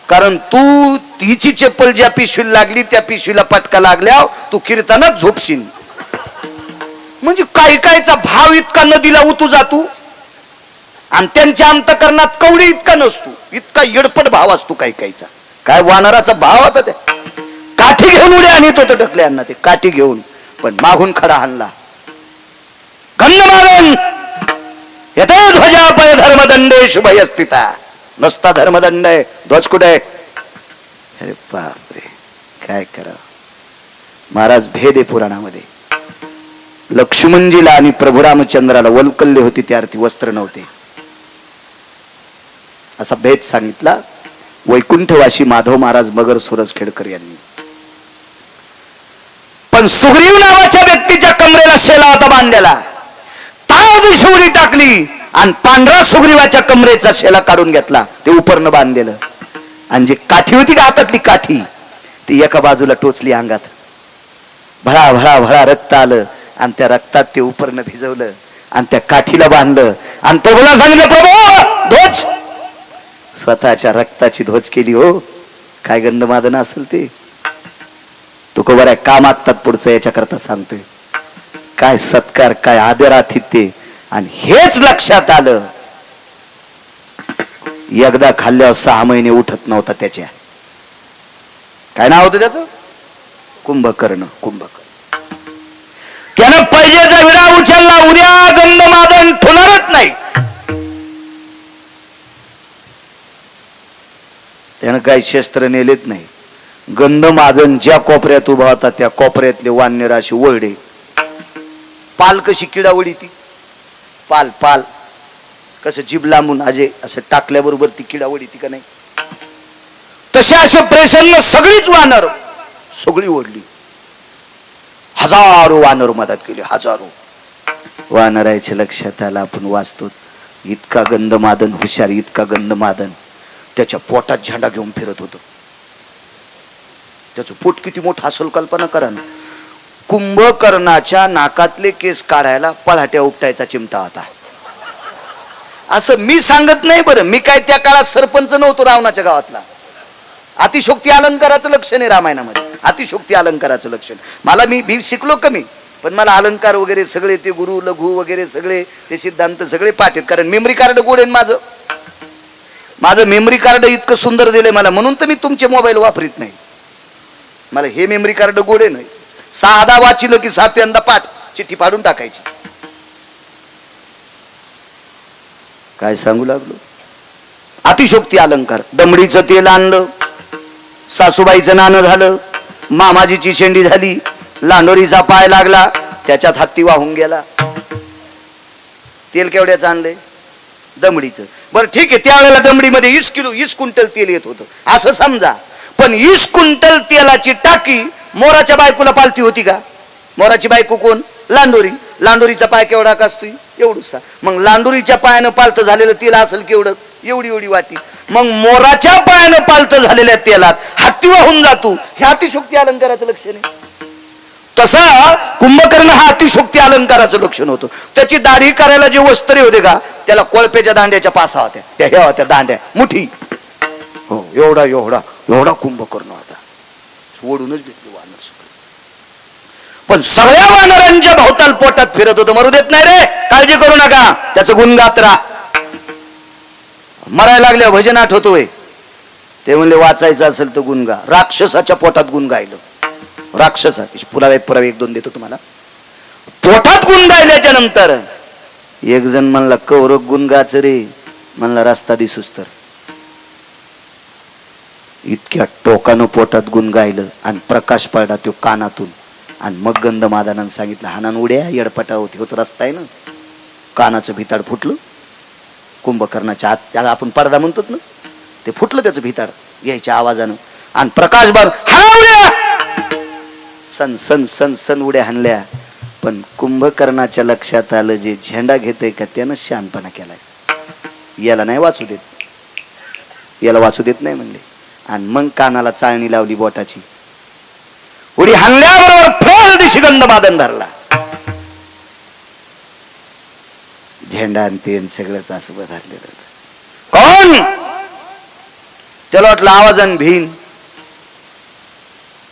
कारण तू हिची चप्पल ज्या पिशवीला लागली त्या पिशवीला पटका लागल्या तू कीर्तनात झोपशील. म्हणजे काही कायचा भाव इतका नदीला उतू जातो आणि त्यांच्या अंतकरणात कवडी इतका नसतो. इतका येडपट भाव असतो काही कायचा. काय वानराचा भाव होता त्या. काठी घेऊन उड्या आणत होतं ढकल्यांना ते काठी घेऊन, पण मागून खडा हाणला. गंधमादन यतो ध्वजा पय धर्मदंडे शुभय स्थिता. नसता धर्मदंड आहे, ध्वज कुठे आहे? अरे बापरे, काय करा महाराज. भेद आहे पुराणामध्ये. लक्ष्मणजीला आणि प्रभू रामचंद्राला वल्कल्य होती, त्या अर्थी वस्त्र नव्हते, असा भेद सांगितला. वैकुंठवासी माधव महाराज मगर सुरजखेडकर यांनी. पण सुग्रीव नावाच्या व्यक्तीच्या कमरेला शेला होता बांधलेला, तावदी शिवरी टाकली आणि पांढरा सुग्रीवाच्या कमरेचा शेला काढून घेतला, ते उपरनं बांधलेलं. आणि जी काठी होती का हातातली काठी, ती एका बाजूला टोचली अंगात, भळा भळा भळा रक्त आलं आणि त्या रक्तात ते उपरनं भिजवलं आणि त्या काठीला बांधलं आणि प्रभूला सांगितलं, प्रभू ध्वज. स्वतःच्या रक्ताची ध्वज केली. हो काय गंधमादन असेल ते. तुको बरं का मागतात पुढचं याच्याकरता सांगतोय. काय सत्कार, काय आदर आतिथ्य. आणि हेच लक्षात आलं, एकदा खाल्ल्यावर 6 महिने उठत नव्हता त्याच्या. काय नाव होतं त्याचं? कुंभकर्ण. कुंभकर्ण. त्यानं पैजेचा विडा उचलला, उद्या गंधमादन ठेवणारच नाही. त्यानं काही शस्त्र नेलेत नाही. गंधमादन ज्या कोपऱ्यात उभा होता त्या कोपऱ्यातले वानर अशी ओरडे. पाल कशी किडावडी ती पाल पाल कसं जीभ लांबून आजे असं टाकल्याबरोबर ती किडावडी ती का नाही, तसे असे प्रसन्न सगळीच वानर सगळी ओढली. हजारो वानर मदत केली, हजारो. वानराच्या लक्षात आला आपण वाचतो, इतका गंधमादन हुशार, इतका गंधमादन त्याच्या पोटात झेंडा घेऊन फिरत होतं. त्याचं पोट किती मोठं असेल कल्पना करा ना. कुंभकर्णाच्या नाकातले केस काढायला पळाट्या उपटायचा चिमटा होता. असं मी सांगत नाही बरं, मी काय त्या काळात सरपंच नव्हतो रावणाच्या गावातला. अतिशोक्ती अलंकाराचं लक्षण आहे रामायणामध्ये, अतिशोक्ती अलंकाराचं लक्षण. मला मी शिकलो कमी, पण मला अलंकार वगैरे सगळे ते गुरु लघु वगैरे सगळे ते सिद्धांत सगळे पाठ आहेत. कारण मेमरी कार्ड गोड आहे माझं मेमरी कार्ड इतकं सुंदर दिलंय मला, म्हणून तर मी तुमचे मोबाईल वापरीत नाही. मला हे मेमरी कार्ड गोड आहे नाही. 6दा वाचिलं की 7व्यांदा पाठ चिठ्ठी फाडून टाकायची. काय सांगू लागलो. अतिशोक्ती अलंकार. दमडीचं तेल आणलं, सासूबाईचं नाणं झालं, मामाजीची शेंडी झाली, लांडोरीचा पाय लागला, त्याच्यात हत्ती वाहून गेला. तेल केवढ्याचं आणलंय? दमडीचं. बरं ठीक आहे, त्यावेळेला दमडीमध्ये 20 क्विंटल तेल येत होतं असं समजा. पण 20 क्विंटल तेलाची टाकी मोराच्या बायकोला पालती होती का? मोराची बायको कोण? लांडोरी. लांडोरीचा पाय केवढा का असतोय? एवढूसा. मग लांडोरीच्या पायानं पालतं झालेलं तेल असेल केवढं? एवढी एवढी वाटी. मग मोराच्या पायानं पालतं झालेल्या तेलात हत्ती वाहून जातो, हे अतिशोक्ती अलंकाराचं लक्षण आहे. तसा कुंभकर्ण हा अतिशोक्ती अलंकाराचं लक्षण होतं. त्याची दाढी करायला जे वस्त्रे होते का, त्याला कोळप्याच्या दांड्याच्या पासा होत्या, त्या ह्या होत्या दांड्या मुठी. हो एवढा एवढा एवढा कुंभकर्ण होता. ओढूनच घेतली वानर सगळं. पण सगळ्या वानरांच्या भोवताल पोटात फिरत होतं. मरू देत नाही रे, काळजी करू नका, त्याचं गुण गात राहा. मरायला लागल्या भजन आठवतोय ते म्हणले, वाचायचं असेल तर गुण गा. राक्षसाच्या पोटात गुण गायलं. राक्षसाची पुरावे 1-2 देतो तुम्हाला. पोटात गुण गायल्याच्या नंतर एक जण म्हणला, कौरव गुण गाच रे. म्हणला, रस्ता दिसूस तर. इतक्या टोकानं पोटात गुण गायलं आणि प्रकाश पडला तो कानातून. आणि मग गंधमादनानं सांगितलं, हानान उड्या येडपटा होती, होच रस्ता आहे ना. कानाचं भिताड फुटलं कुंभकर्णाच्या आत, त्याला आपण पडदा म्हणतो ना, ते फुटलं त्याचं भिताड यायच्या आवाजानं. आणि प्रकाश बार उड्या सन सन सन सन उड्या हाणल्या. पण कुंभकर्णाच्या लक्षात आलं, जे झेंडा घेतय का त्यानं शहाणपणा केलाय, याला नाही वाचू देत, याला वाचू देत नाही म्हणले. आणि मग कानाला चाळणी लावली बोटाची. उडी हाणल्याबरोबर फेल दिशी गंधमादन धरला. झेंडा आणि तेन सगळंच असं धरलेलं. कोण? त्याला वाटलं आवाजान भीन.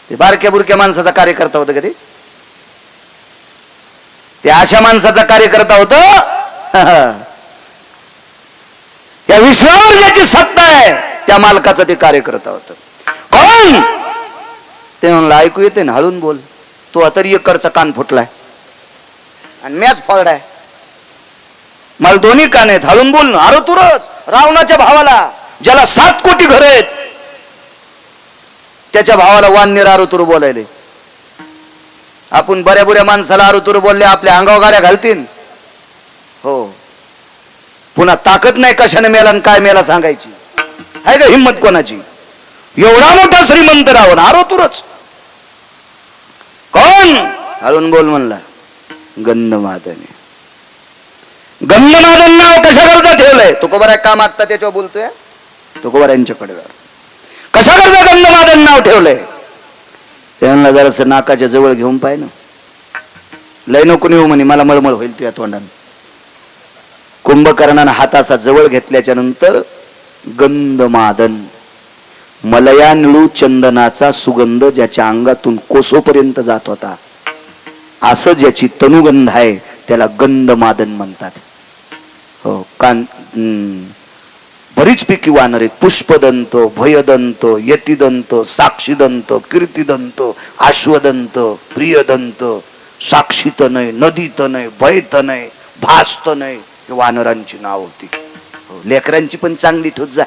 ते बारक्या बुरक्या माणसाचा कार्यकर्ता होतं का ते अशा माणसाचा कार्यकर्ता होत. या विश्वावर ज्याची सत्ता आहे त्या मालकाचा ते कार्यकर्ता होत. कोण? ते म्हणलं, ऐकू येते ना, हळून बोल. तो तरी एककडचा कान फुटलाय आणि मॅच फळडाय. मला दोन्ही कान आहेत, हळून बोल ना. अरे तुरच रावणाच्या भावाला, ज्याला 7 कोटी घर आहेत, त्याच्या भावाला वान्य आरोतुर बोलायले. आपण बऱ्या बुऱ्या माणसाला आरोतुर बोलले आपल्या अंगावर गाड्या घालतील. हो, पुन्हा ताकद नाही कशाने मेला आणि काय मेला सांगायची. आहे का हिंमत कोणाची? एवढा मोठा श्रीमंत रावण आरोतुरच. कोण? हळून बोल म्हणला. गंधमादन. गंधमादन नाव कशाकरता ठेवलंय? तुकोबारा काम आता त्याच्यावर बोलतोय. तुकोबारा यांच्याकडे कशाकरता गंधमादन नाव ठेवलंय? त्यांना जरास नाकाच्या जवळ घेऊन पाय ना. लय नको नेऊ म्हणे, मला मळमळ होईल तुझ्या तोंडाने. कुंभकर्णानं हात असा जवळ घेतल्याच्या नंतर गंधमादन, मलया निळू चंदनाचा सुगंध ज्याच्या अंगातून कोसोपर्यंत जात होता, असं ज्याची तनुगंध आहे त्याला गंधमादन म्हणतात. हो, बरीच पैकी वानर आहेत. पुष्पदंत, भयदंत, यतिदंत, साक्षीदंत, कीर्तिदंत, आश्वदंत, प्रियदंत, साक्षीत नाही, नदीत नाही, भयत नाही, भास्त नाही, हे वानरांची नाव होती. लेकरांची पण चांगली ठोत जा.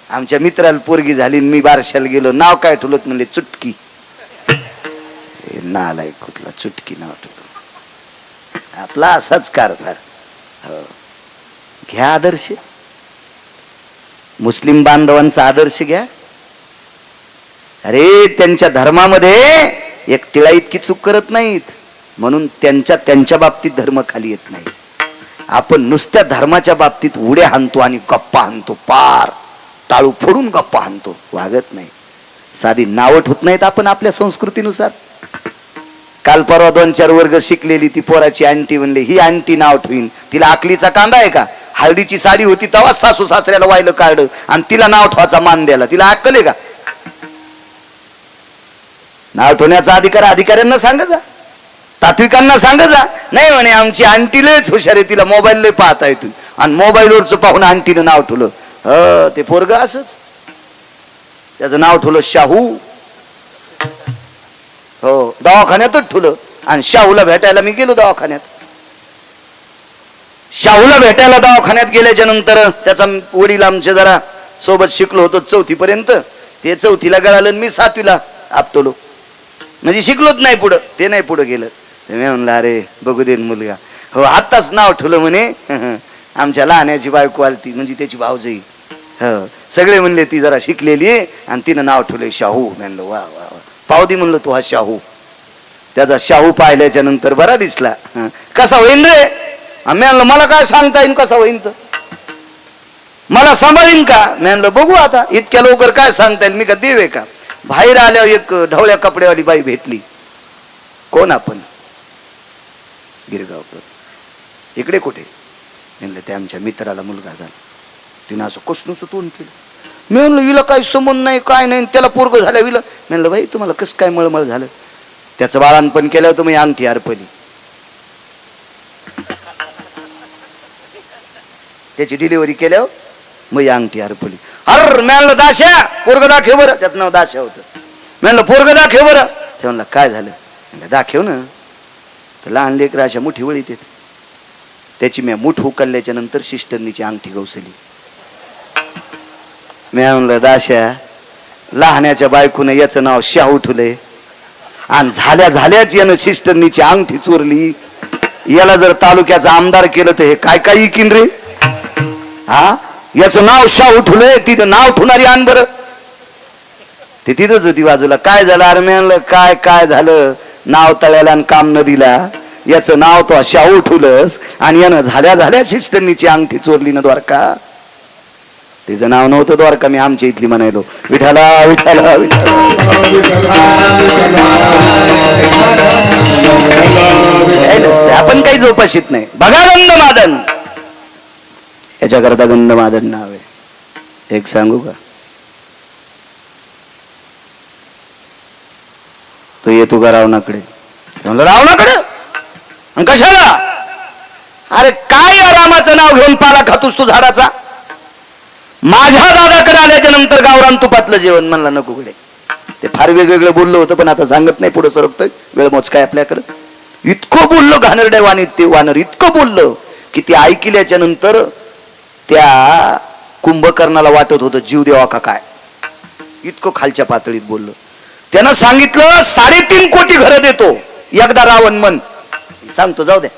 आमच्या मित्राला पोरगी झाली, मी बारशाला गेलो, नाव काय ठेवलं म्हणले चुटकी. नालाय कुठला चुटकी नाव ठेवलं. आपला असाच कारभार. हो, घ्या आदर्श. मुस्लिम बांधवांचा आदर्श घ्या. अरे त्यांच्या धर्मामध्ये एक तिळा इतकी चूक करत नाहीत, म्हणून त्यांच्या बाबतीत धर्म खाली येत नाही. आपण नुसत्या धर्माच्या बाबतीत उड्या हाणतो आणि गप्पा हाणतो, पार टाळू फोडून गप्पा हाणतो, वागत नाही. साधी नावं ठेवत नाहीत आपण आपल्या संस्कृतीनुसार. काल परवा 2-4 वर्ग शिकलेली ती पोराची आंटी म्हणली, ही आंटी नाव ठेवीन. तिला आकलीचा कांदा आहे का? हळदीची साडी होती तेव्हा सासू सासऱ्याला वाहिलं काढ आणि तिला नाव ठेवायचा मान द्यायला. तिला अक्कल आहे का? नाव ठेवण्याचा अधिकार अधिकाऱ्यांना सांगा जा, तात्विकांना सांगा जा. नाही म्हणे आमची आंटी लयच हुशार आहे, तिला मोबाईल लय पाहता येतो आणि मोबाईलवरच पाहून आंटीनं नाव ठेवलं. ते पोरग असच, त्याचं नाव ठेवलं शाहू. हो, दवाखान्यातच ठेवलं. आणि शाहूला भेटायला मी गेलो दवाखान्यात. शाहूला भेटायला दवाखान्यात गेल्याच्या नंतर त्याचा वडील आमचे जरा सोबत शिकलो होतो 4थी पर्यंत. ते 4थीला गळालं, मी 7वीला आपटलो, म्हणजे शिकलोच नाही पुढं. ते नाही पुढं गेलं. मी म्हणलं अरे बघू दे मुलगा. हो, आत्ताच नाव ठेवलं म्हणे. आमच्या लहाण्याची बायको आलती, म्हणजे त्याची भावजई. हो, सगळे म्हणले ती जरा शिकलेली आहे आणि तिनं नाव ठेवलंय शाहू. म्हणलं वा वा वा, पावदी म्हणलं तू हा शाहू. त्याचा शाहू पाहिल्याच्या नंतर बरा दिसला. कसा होईन रे? मी म्हणलं मला काय सांगता येईन कसा होईन, तर मला सांभाळीन का? मी म्हणलं बघू आता, इतक्या लवकर काय सांगता येईल, मी का देव आहे का? बाहेर आल्यावर एक ढवळ्या कपड्यावाली बाई भेटली. कोण आपण? गिरगावकर. इकडे कुठे? म्हणलं ते आमच्या मित्राला मुलगा झाला. तिने असं कसं तोंड केलं. मी म्हणलं हिला काही संबंध नाही, काय नाही, त्याला पोरग झालं हिला. म्हणलं बाई तुम्हाला कसं काय मळमळ झालं? त्याचं बाळांपण केलं होतं, मी अंगठी अर्पली. त्याची डिलिव्हरी केल्यावर मग अंगठी अर्पली. अर म्हणलं दाश्या पोरग दाखव बरं. त्याचं नाव दाश्या होतं. म्हणलं पोरग दाखव बरं. ते म्हणलं काय झालं? म्हणलं दाखव ना. तर लहान लेकर अशा मुठी वळीत येत. त्याची मी मुठ उकलल्याच्या नंतर सिस्टरनीची अंगठी गवसली. मी म्हणलं दाश्या लहाण्याच्या बायकोनं याचं नाव शाहू ठेवलंय आणि झाल्याच यानं सिस्टरनीची अंगठी चोरली. याला जर तालुक्याचा आमदार केलं तर हे काय काय इकीन रे? हा, याचं नाव शाहू ठेवलंय, तिथं नाव ठेवणारी आण बरं. ते तिथंच होती बाजूला. काय झालं? अरे म्हणलं काय झालं? नाव तळ्याला आणि काम न दिला. याचं नाव तो शाहू ठेवलंस आणि यानं झाल्या सिस्टरनीची अंगठी चोरली ना द्वारका. तिचं नाव नव्हतं द्वारका, मी आमच्या इथली म्हणायलो विठाला विठाला विठाला. आपण काही जोपाशीत नाही. बघा गंधमादन, याच्याकरता गंधमादन नाव आहे. एक सांगू का? तो येतो का रावणाकडे? म्हणलं रावणाकडे? आणि कशाला? अरे काय या रामाचं नाव घेऊन पाला खातोस तू झाडाचा? माझ्या दादाकडे आल्याच्या नंतर गावरान तुपातलं जेवण. म्हणला नको कडे. ते फार वेगवेगळं बोललं होतं, पण आता सांगत नाही, पुढे सरकतोय, वेळ मोजकाय आपल्याकडं. इतकं बोललो घाणरड्या वाणीत ते वानर, इतकं बोललं की ते ऐकल्याच्या नंतर त्या कुंभकर्णाला वाटत होतं जीव देवा का काय. इतकं खालच्या पातळीत बोललो. त्यानं सांगितलं 3.5 कोटी घरं देतो एकदा रावण मन. सांगतो जाऊ द्या.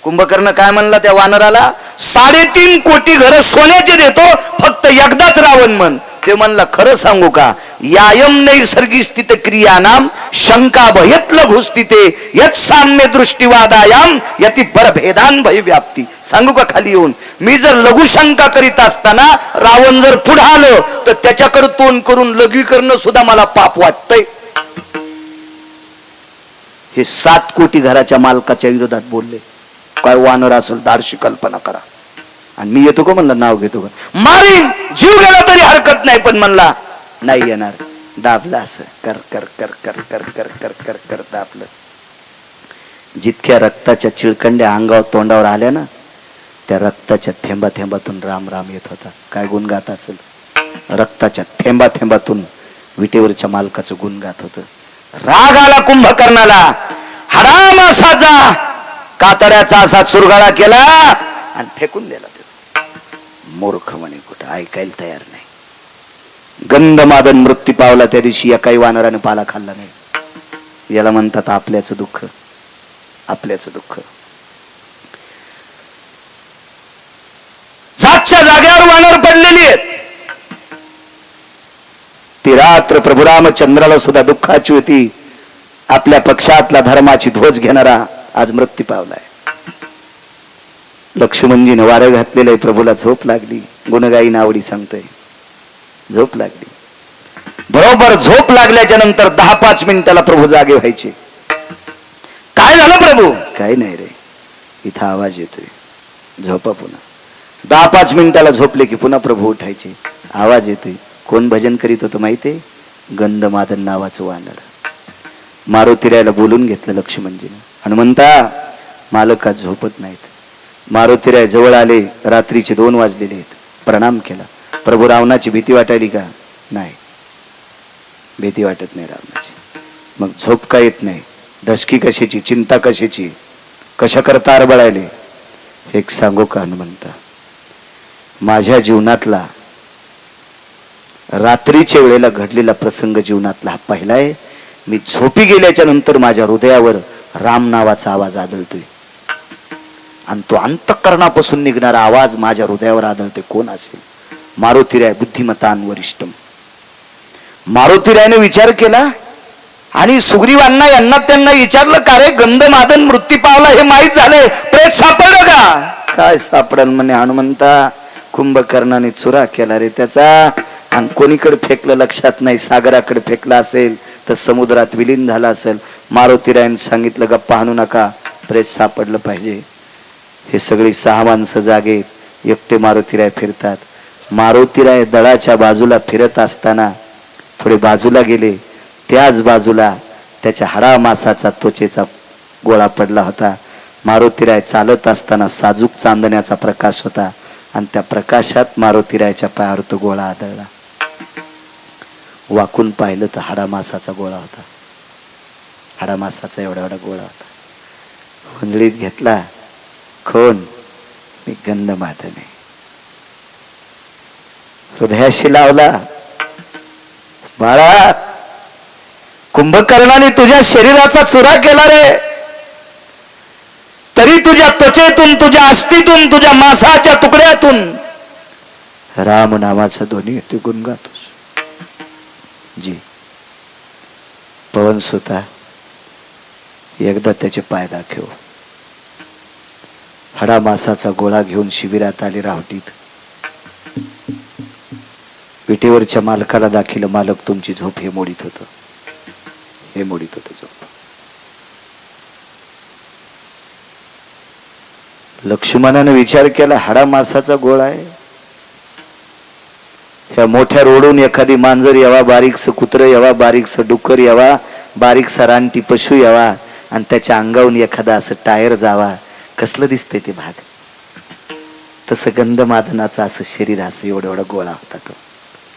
कुंभकर्ण काय म्हणला त्या वानराला? 3.5 कोटी घरं सोन्याचे देतो, फक्त फक्त एकदाच रावण म्हण. ते म्हणला खरं सांगू का, यायम नैसर्गिक स्थित क्रियानाम शंका भयत लघु स्थिते यत साम्य दृष्टीवादायाम यति परभेदान भय व्याप्ती. सांगू का खाली येऊन, मी जर लघु शंका करीत असताना रावण जर पुढे आलं तर त्याच्याकडे तोंड करून लघवी करणं सुद्धा मला पाप वाटतंय. हे 7 कोटी घराच्या मालकाच्या विरोधात बोलले. काय वानर असेल दारशी कल्पना करा. आणि मी येतो का म्हणला, नाव घेतो का, मारीन जीव गेला तरी हरकत नाही, पण म्हणला नाही येणार. दाबला असं कर कर कर कर कर कर कर कर कर दाबलं. जितक्या रक्ताच्या चिळकंड्या अंगावर तोंडावर आल्या ना, त्या रक्ताच्या थेंबा थेंबातून राम राम येत होता. काय गुण गात असेल, रक्ताच्या थेंबा थेंबातून विटेवरच्या मालकाचं गुण गात होतं. राग आला कुंभकर्णाला, हरामासाचा कातड्याचा असा चुरगाळा केला आणि फेकून दिला. मूर्ख म्हणे, कुठं ऐकायला तयार नाही. गंधमादन मृत्यू पावला त्या दिवशी एकाही वानराने पाला खाल्ला नाही. याला म्हणतात आपल्याचं दुःख. आपल्याचं दुःख. जागच्या जाग्यावर वानर पडलेली आहेत. ती रात्र प्रभू रामचंद्राला सुद्धा दुःखाची होती. आपल्या पक्षातला धर्माची ध्वज घेणारा आज मृत्यू पावलाय. लक्ष्मणजीने वारं घातलेलं आहे. प्रभूला झोप लागली. गुणगायी आवडी सांगतोय, झोप लागली. बरोबर झोप लागल्याच्या नंतर 10-5 मिनिटाला प्रभू जागे व्हायचे. काय झालं प्रभू? काय नाही रे, इथं आवाज येतोय, झोपा पुन्हा. 10-5 मिनिटाला झोपले की पुन्हा प्रभू उठायचे. आवाज येतोय. कोण भजन करीत होतं माहितीये? गंधमादन नावाचं वानर. मारुतीरायला बोलून घेतलं लक्ष्मणजीने. हनुमंता, मालक आज झोपत नाहीत. मारुतीराय जवळ आले. रात्रीचे 2 वाजलेले आहेत. प्रणाम केला. प्रभू, रावणाची भीती वाटायली का? नाही, भीती वाटत नाही रावणाची. मग झोप का येत नाही? दशकी कशाची, चिंता कशाची, कशा करता आरबळायले? एक सांगू का हनुमंता, माझ्या जीवनातला रात्रीच्या वेळेला घडलेला प्रसंग जीवनातला हा पहिला आहे. मी झोपी गेल्याच्या नंतर माझ्या हृदयावर राम नावाचा आवाज आदळतोय आणि तो अंतःकरणापासून निघणारा आवाज माझ्या हृदयावर आदळते. कोण असेल? मारुतीराय बुद्धिमतान वरिष्ठम. मारुतीरायने विचार केला आणि सुग्रीवांना यांना त्यांना विचारलं, का रे गंधमादन मृत्यू पावला हे माहीत झालंय, प्रेत सापडलं का? काय सापडल म्हणे हनुमंता, कुंभकर्णाने चुरा केला रे त्याचा, आणि कोणीकडे फेकलं लक्षात नाही. सागराकडे फेकला असेल तर समुद्रात विलीन झाला असेल. मारुतीरायने सांगितलं, गप्पा हाणू नका, प्रेत सापडलं पाहिजे. हे सगळी 6 माणसं जागेत. एकटे मारुतीराय फिरतात. मारुतीराय दळाच्या बाजूला फिरत असताना थोडे बाजूला गेले. त्याच बाजूला त्याच्या हाडामासाचा त्वचेचा गोळा पडला होता. मारुतीराय चालत असताना साजूक चांदण्याचा प्रकाश होता आणि त्या प्रकाशात मारुतीरायच्या पायावर तो गोळा आदळला. वाकून पाहिलं तर हाडामासाचा गोळा होता. हाडामासाचा एवढा एवढा गोळा होता. हुंजळीत घेतला. कोण? मी गंधमादन आहे. हृदयाशी लावला. बाळा, कुंभकर्णाने तुझ्या शरीराचा चुरा केला रे, तरी तुझ्या त्वचेतून, तुझ्या अस्थितून, तुझ्या मांसाच्या तुकड्यातून राम नावाचा ध्वनी तू गुणगातोस. जी पवन सुता, एकदा त्याचे पाय दाखव. हाडा मासाचा गोळा घेऊन शिबिरात आले रावटीत. विटेवरच्या मालकाला दाखिलं, मालक तुमची झोप हे मोडीत होतं, हे मोडीत होतं झोप. लक्ष्मणाने विचार केला, हाडा मासाचा गोळा आहे. ह्या मोठ्या रोडून एखादी मांजर यावा, बारीकस कुत्र यावा, बारीकस डुक्कर यावा, बारीकसा रानटी पशु यावा आणि त्याच्या अंगावून एखादा असं टायर जावा, कसलं दिसतंय ते भाग. तसं गंधमादनाचं असं शरीर, असं एवढा एवढा गोळा होता तो,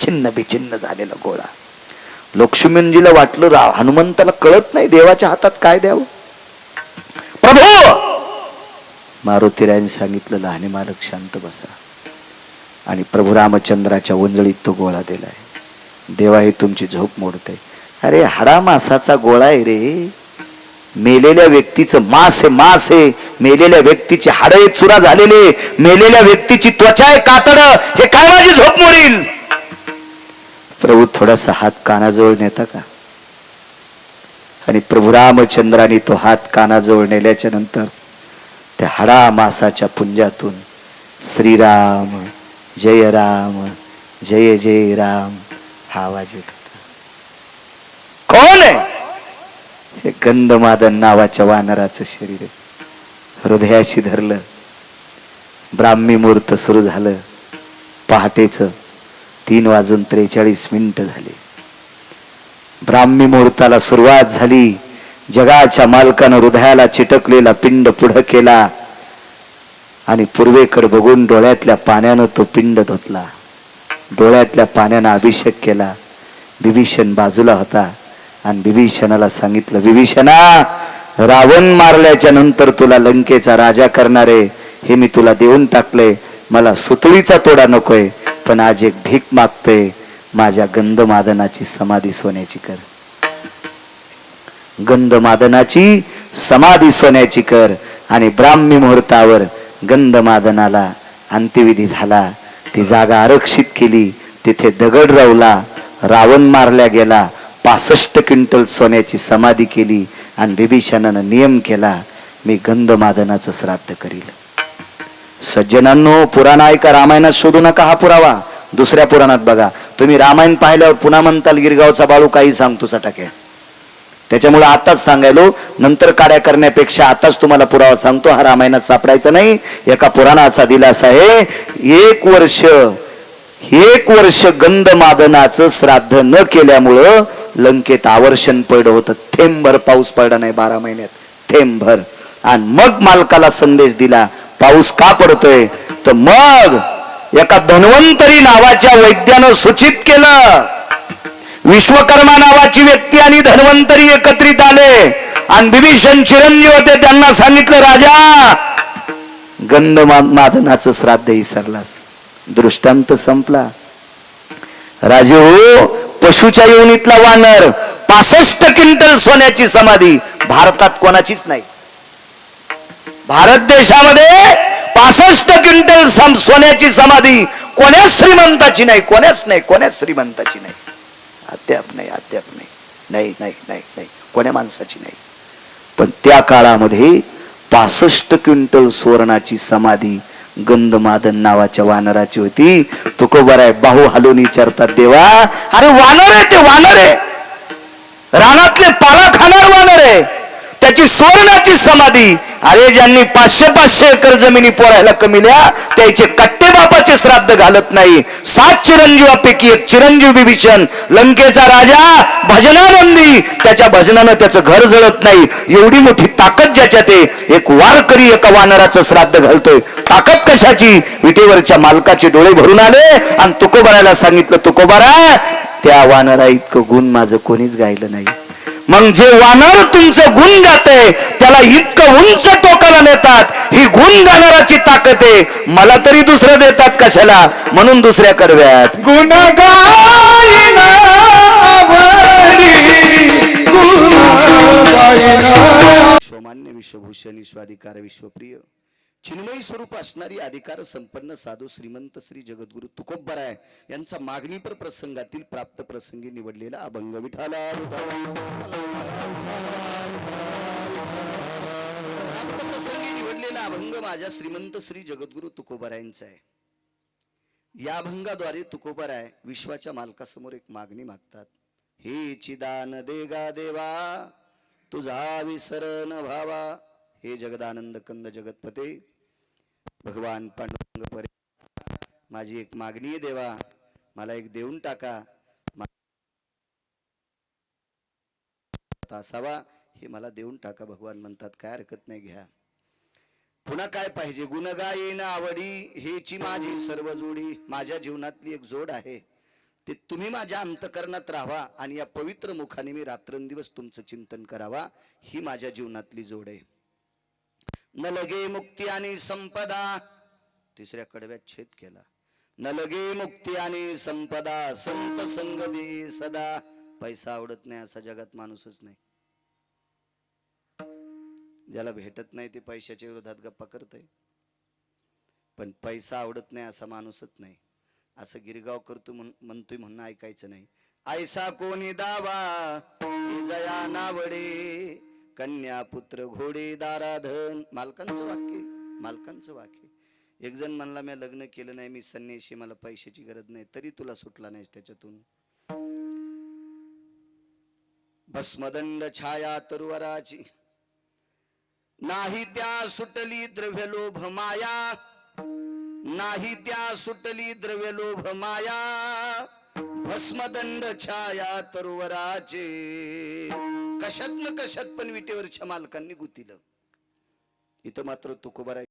छिन्न बिछिन्न झालेला गोळा. लक्ष्मणजीला वाटलं हनुमंताला कळत नाही देवाच्या हातात काय द्यावं. प्रभू, मारुतीरायने सांगितलं, लहाने मालक शांत बसा. आणि प्रभू रामचंद्राच्या वंजळीत तो गोळा दिलाय. देवा, हे तुमची झोप मोडते. अरे हाडा मासाचा गोळा आहे रे, मेलेल्या व्यक्तीचं मांस आहे, मेलेल्या व्यक्तीची हाडे चुरा झालेले, मेलेल्या व्यक्तीची त्वचा आहे कातड, हे काय माझी झोप मोडील? प्रभू थोडासा हात कानाजवळ नेता का? आणि प्रभू रामचंद्राने तो हात कानाजवळ नेल्याच्या नंतर त्या हाडा मासाच्या पुंजातून श्रीराम जय राम जय जय राम हा आवाज येत होता. कोण आहे? हे गंधमादन नावाच्या वानराचं शरीर आहे. हृदयाशी धरलं, ब्राह्मी मुहूर्त सुरू झालं. पहाटेच 3:43 झाले. ब्राह्मी मुहूर्ताला सुरुवात झाली. जगाच्या मालकानं हृदयाला चिटकलेला पिंड पुढं केला आणि पूर्वेकडे बघून डोळ्यातल्या पाण्यानं तो पिंड धुतला. डोळ्यातल्या पाण्यानं अभिषेक केला. विभीषण बाजूला होता आणि विभीषणाला सांगितलं, विभीषणा, रावण मारल्याच्या नंतर तुला लंकेचा राजा करणारे हे मी तुला देऊन टाकले. मला सुतळीचा तोडा नकोय, पण आज एक भीक मागते, माझ्या गंधमादनाची समाधी सोन्याची कर. गंधमादनाची समाधी सोन्याची कर. आणि ब्राह्मी मुहूर्तावर गंधमादनाला अंत्यविधी झाला. ती जागा आरक्षित केली. तिथे दगड रवला. रावण मारल्या गेला. 65 क्विंटल सोन्याची समाधी केली. आणि विभीषणानं नियम केला, मी गंधमादनाचं श्राद्ध करील. सज्जनांनो, पुराण ऐका, रामायणात शोधू नका हा पुरावा. दुसऱ्या पुराणात बघा. तुम्ही रामायण पाहिल्यावर पुन्हा म्हणताल गिरगावचा बाळू काही सांगतो चटाक्या. त्याच्यामुळे आताच सांगायलो, नंतर काड्या करण्यापेक्षा आताच तुम्हाला पुरावा सांगतो. हा रामायणात सापडायचा नाही. एका पुराणाचा दिलासा आहे. 1 वर्ष गंधमादनाचं श्राद्ध न केल्यामुळं लंकेत आवर्षण पडलं होतं. थेंबभर पाऊस पडला नाही 12 महिन्यात, थेंबभर. आणि मग मालकाला संदेश दिला, पाऊस का पडतोय? तर मग एका धन्वंतरी नावाच्या वैद्यानं सूचित केलं. विश्वकर्मा नावाची व्यक्ती आणि धन्वंतरी एकत्रित आले आणि विभीषण चिरंजीव होते. त्यांना सांगितलं, राजा, गंधमादनाचं श्राद्ध विसरलास. दृष्टांत संपला. राजे हो, पशुच्या योनीतला वानर, 65 क्विंटल सोन्याची समाधी भारतात कोणाचीच नाही. भारत देशामध्ये 65 क्विंटल सोन्याची समाधी कोण्याच श्रीमंताची नाही. कोण्याच श्रीमंताची नाही. अद्याप नाही. कोण्या माणसाची नाही. पण त्या काळामध्ये 65 क्विंटल सुवर्णाची समाधी गंधमादन नावाच्या वानराची होती. तुकोबाराय बाहू हलवून विचारतात, देवा, अरे वानर आहे ते, वानर आहे, रानातले पाला खाणार वानर आहे, त्याची सुवर्णाची समाधी. अरे ज्यांनी 500 एकर जमिनी पोरायला कमिल्या त्याचे कट्टे बापाचे श्राद्ध घालत नाही. 7 चिरंजीवापैकी एक चिरंजीव विभीषण, लंकेचा राजा, भजनानंदी, त्याच्या भजनानं त्याचं घर जळत नाही. एवढी मोठी ताकद ज्याच्यात आहे. एक वारकरी एका वानराचं श्राद्ध घालतोय. ताकद कशाची? विटेवरच्या मालकाचे डोळे भरून आले आणि तुकोबारायला सांगितलं, तुकोबाराय, त्या वानरा इतकं गुण माझं कोणीच गायलं नाही. मग जे वानर तुमचं गुण गाते त्याला इतकं उंच टोकाला नेतात. ही गुण गाणाराची ताकद आहे. मला तरी दुसरं देतात कशाला? म्हणून दुसऱ्या कडव्यात गुण विश्वमान्य, विश्वभूषण, विश्वाधिकार, विश्वप्रिय, चिन्मयी स्वरूप असणारी अधिकार संपन्न साधू श्रीमंत श्री जगद्गुरु तुकोबराय यांचा मागणीपर प्रसंगातील प्राप्त प्रसंगी निवडलेला अभंग विठाला प्रसंगी निवडलेला अभंग माझ्या श्रीमंत श्री जगद्गुरु तुकोबरायांचा आहे. या अभंगाद्वारे तुकोबराय विश्वाच्या मालकासमोर एक मागणी मागतात. हे चिदान देगा देवा, तुझा विसर न भावा. हे जगदानंद कंद जगतपते भगवान पांडुरंग परे, माझी एक मागणी आहे देवा, मला एक देऊन टाका. असावा हे मला देऊन टाका. भगवान म्हणतात, काय हरकत नाही, घ्या. पुन्हा काय पाहिजे? गुण गायेन आवडी, हेची माझी सर्व जोडी. माझ्या जीवनातली एक जोड आहे, ते तुम्ही माझ्या अंतकरणात राहावा आणि या पवित्र मुखाने मी रात्रंदिवस तुमचं चिंतन करावा. ही माझ्या जीवनातली जोड आहे. न लगे मुक्ती आणि संपदा, तिसऱ्या कडव्यात छेद केला. न लगे मुक्ती आणि संपदा, संत संग दे सदा. पैसा आवडत नाही असा जगात माणूसच नाही. ज्याला भेटत नाही ते पैशाच्या विरोधात गप्पा करतय, पण पैसा आवडत नाही असा माणूसच नाही. असं गिरगाव करतो म्हणतोय म्हणणं ऐकायचं नाही. ऐसा कोणी दावा जया नावडे, कन्या पुत्र घोडे दाराधन. मालकांचं वाक्य, मालकांचं वाक्य. एक जण म्हणला मी लग्न केलं नाही, मी संन्याशी, मला पैशाची गरज नाही, तरी तुला सुटला नाही त्याच्यातून. भस्मदंड छाया तरुवराची, नाही त्या सुटली द्रव्य लोभ माया, नाही त्या सुटली द्रव्य लोभ माया, भस्मदंड छाया तरुवराचे. कशात न कशात पण विटेवरच्या मालकांनी गुतीलं. इथं मात्र तुकोबारा